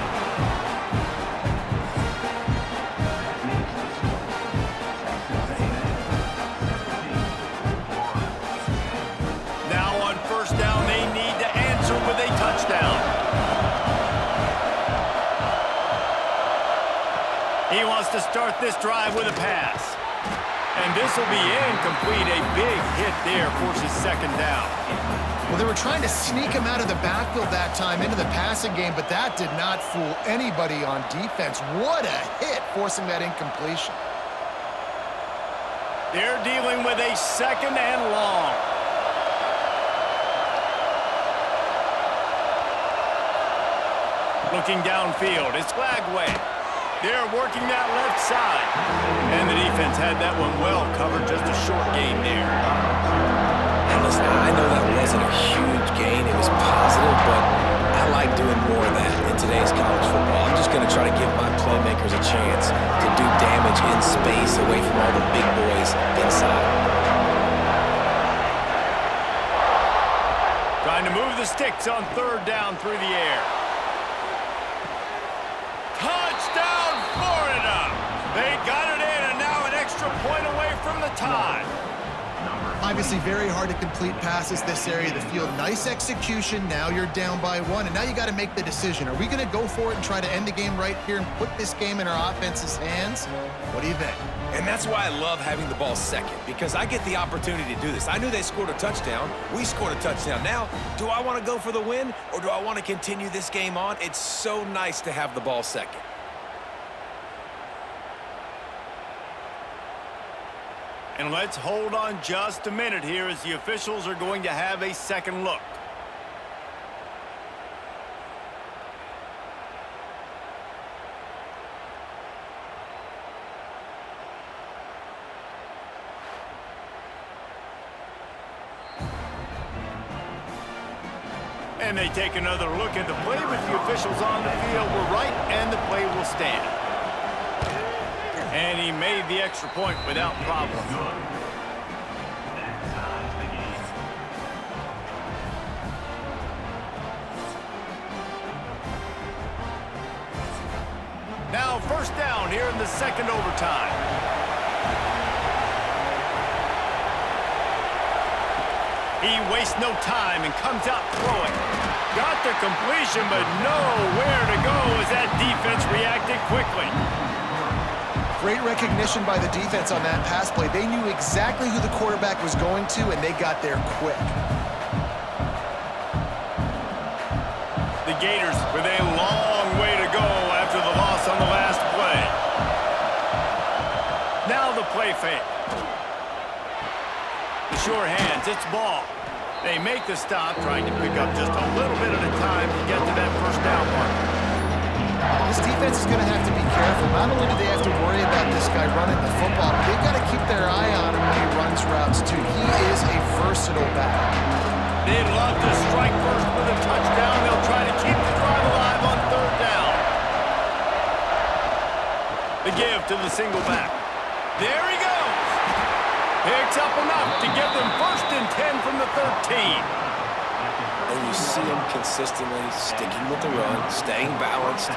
Now on first down, they need to answer with a touchdown. He wants to start this drive with a pass. And this will be incomplete. A big hit there forces 2nd down. Well, they were trying to sneak him out of the backfield that time into the passing game, but that did not fool anybody on defense. What a hit, forcing that incompletion. They're dealing with a 2nd and long. Looking downfield, it's Lagway. They're working that left side. And the defense had that one well covered, just a short gain there. And listen, I know that wasn't a huge gain. It was positive, but I like doing more of that in today's college football. I'm just going to try to give my playmakers a chance to do damage in space away from all the big boys inside. Trying to move the sticks on third down through the air. Touchdown, Florida! They got it in, and now an extra point away from the tie. Obviously very hard to complete passes this area of the field. Nice execution. Now you're down by one, and now you got to make the decision. Are we going to go for it and try to end the game right here and put this game in our offense's hands? What do you think? And that's why I love having the ball second, because I get the opportunity to do this. I knew they scored a touchdown. We scored a touchdown. Now, do I want to go for the win, or do I want to continue this game on? It's so nice to have the ball second. And let's hold on just a minute here as the officials are going to have a second look. And they take another look at the play, but the officials on the field were right, and the play will stand. And he made the extra point without problem. Now first down here in the second overtime. He wastes no time and comes out throwing. Got the completion, but nowhere to go as that defense reacted quickly. Great recognition by the defense on that pass play. They knew exactly who the quarterback was going to, and they got there quick. The Gators with a long way to go after the loss on the last play. Now the play fake. The sure hands, it's ball. They make the stop, trying to pick up just a little bit at a time to get to that first down mark. This defense is going to have to be careful. Not only do they have to worry about this guy running the football, but they've got to keep their eye on him when he runs routes, too. He is a versatile back. They'd love to strike first with a touchdown. They'll try to keep the drive alive on third down. The give to the single back. There he goes. Picks up enough to give them 1st and 10 from the 13. And you see him consistently sticking with the run, staying balanced.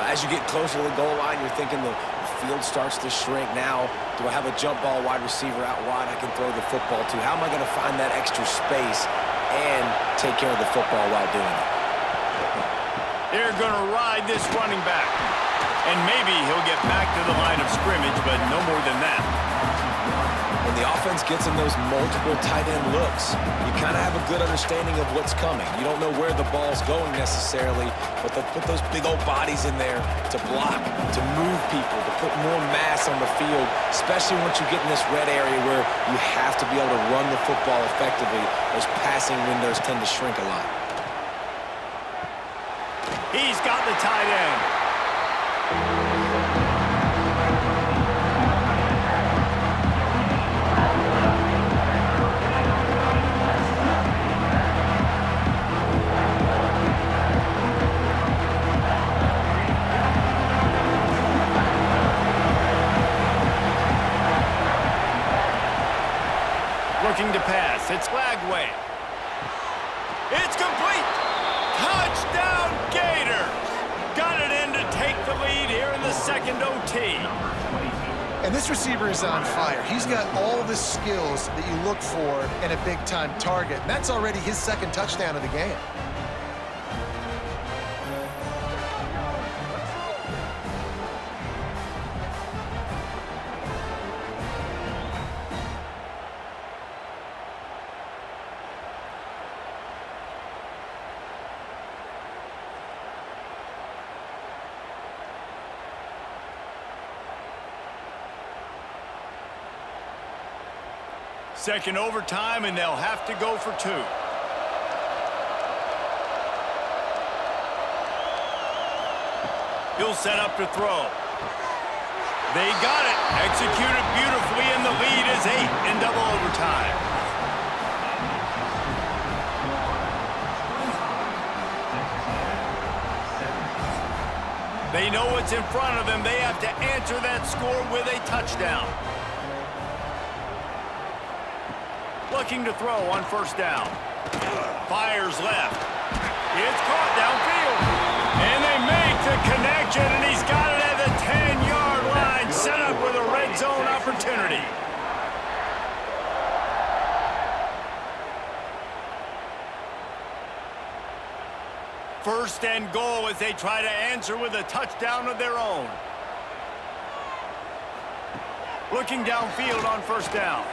As you get closer to the goal line, you're thinking the field starts to shrink. Now, do I have a jump ball wide receiver out wide I can throw the football to? How am I going to find that extra space and take care of the football while doing it? They're going to ride this running back. And maybe he'll get back to the line of scrimmage, but no more than that. When the offense gets in those multiple tight end looks, you kind of have a good understanding of what's coming. You don't know where the ball's going necessarily, but they'll put those big old bodies in there to block, to move people, to put more mass on the field, especially once you get in this red area where you have to be able to run the football effectively. Those passing windows tend to shrink a lot. He's got the tight end. Looking to pass. It's Lagway. It's complete. Touchdown, Gators. Got it in to take the lead here in the second OT. And this receiver is on fire. He's got all the skills that you look for in a big-time target. And that's already his second touchdown of the game. Second overtime, and they'll have to go for 2. He'll set up to throw. They got it. Executed beautifully, and the lead is 8 in double overtime. They know what's in front of them. They have to answer that score with a touchdown. Looking to throw on first down. Fires left. It's caught downfield. And they make the connection, and he's got it at the 10-yard line, set up with a red zone opportunity. First and goal as they try to answer with a touchdown of their own. Looking downfield on first down.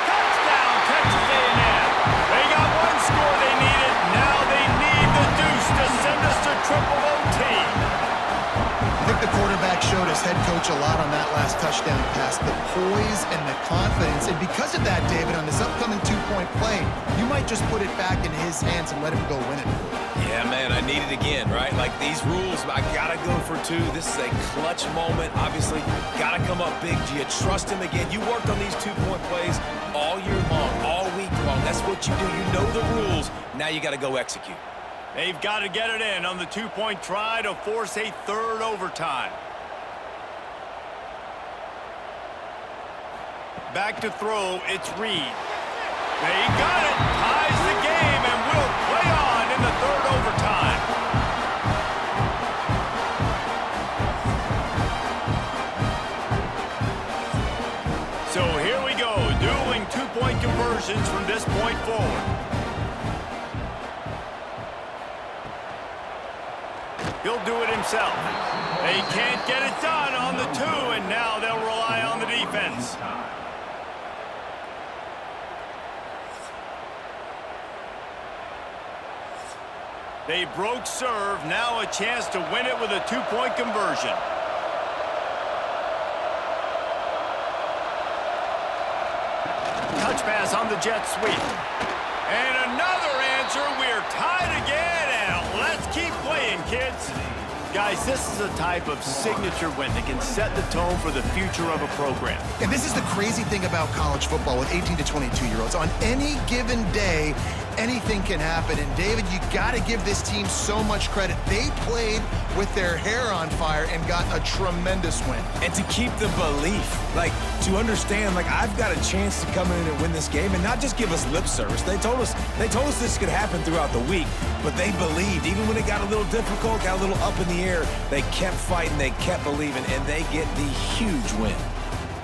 Touchdown, Texas A&M. They got one score they needed. Now they need the deuce to send us to triple OT. I think the quarterback showed his head coach a lot on that last touchdown pass, the poise and the confidence. And because of that, David, on this upcoming two-point play, you might just put it back in his hands and let him go win it. Yeah, man, I need it again, right? Like these rules, I got to go for 2. This is a clutch moment. Obviously, got to come up big. Do you trust him again? You worked on these two-point plays all year long, all week long. That's what you do. You know the rules. Now you got to go execute. They've got to get it in on the two-point try to force a third overtime. Back to throw, it's Reed. They got it, ties the game, and will play on in the third overtime. So here we go, dueling two-point conversions from this point forward. He'll do it himself. They can't get it done on the 2, and now they'll rely on the defense. They broke serve, now a chance to win it with a two-point conversion. Touch pass on the jet sweep. And another answer, we're tied again, and let's keep playing, kids. Guys, this is a type of signature win that can set the tone for the future of a program. And this is the crazy thing about college football with 18 to 22-year-olds. On any given day, anything can happen. And, David, you got to give this team so much credit. They played with their hair on fire and got a tremendous win. And to keep the belief, like, to understand, like, I've got a chance to come in and win this game and not just give us lip service. They told us this could happen throughout the week, but they believed. Even when it got a little difficult, got a little up in the air, they kept fighting, they kept believing, and they get the huge win.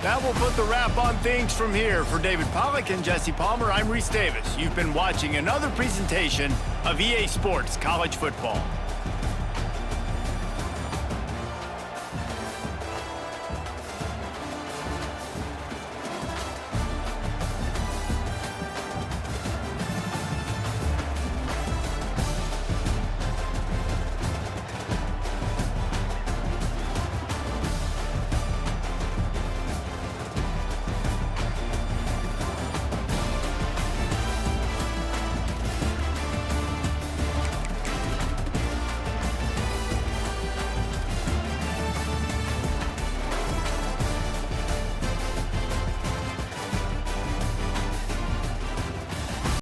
That will put the wrap on things from here. For David Pollack and Jesse Palmer, I'm Reese Davis. You've been watching another presentation of EA Sports College Football.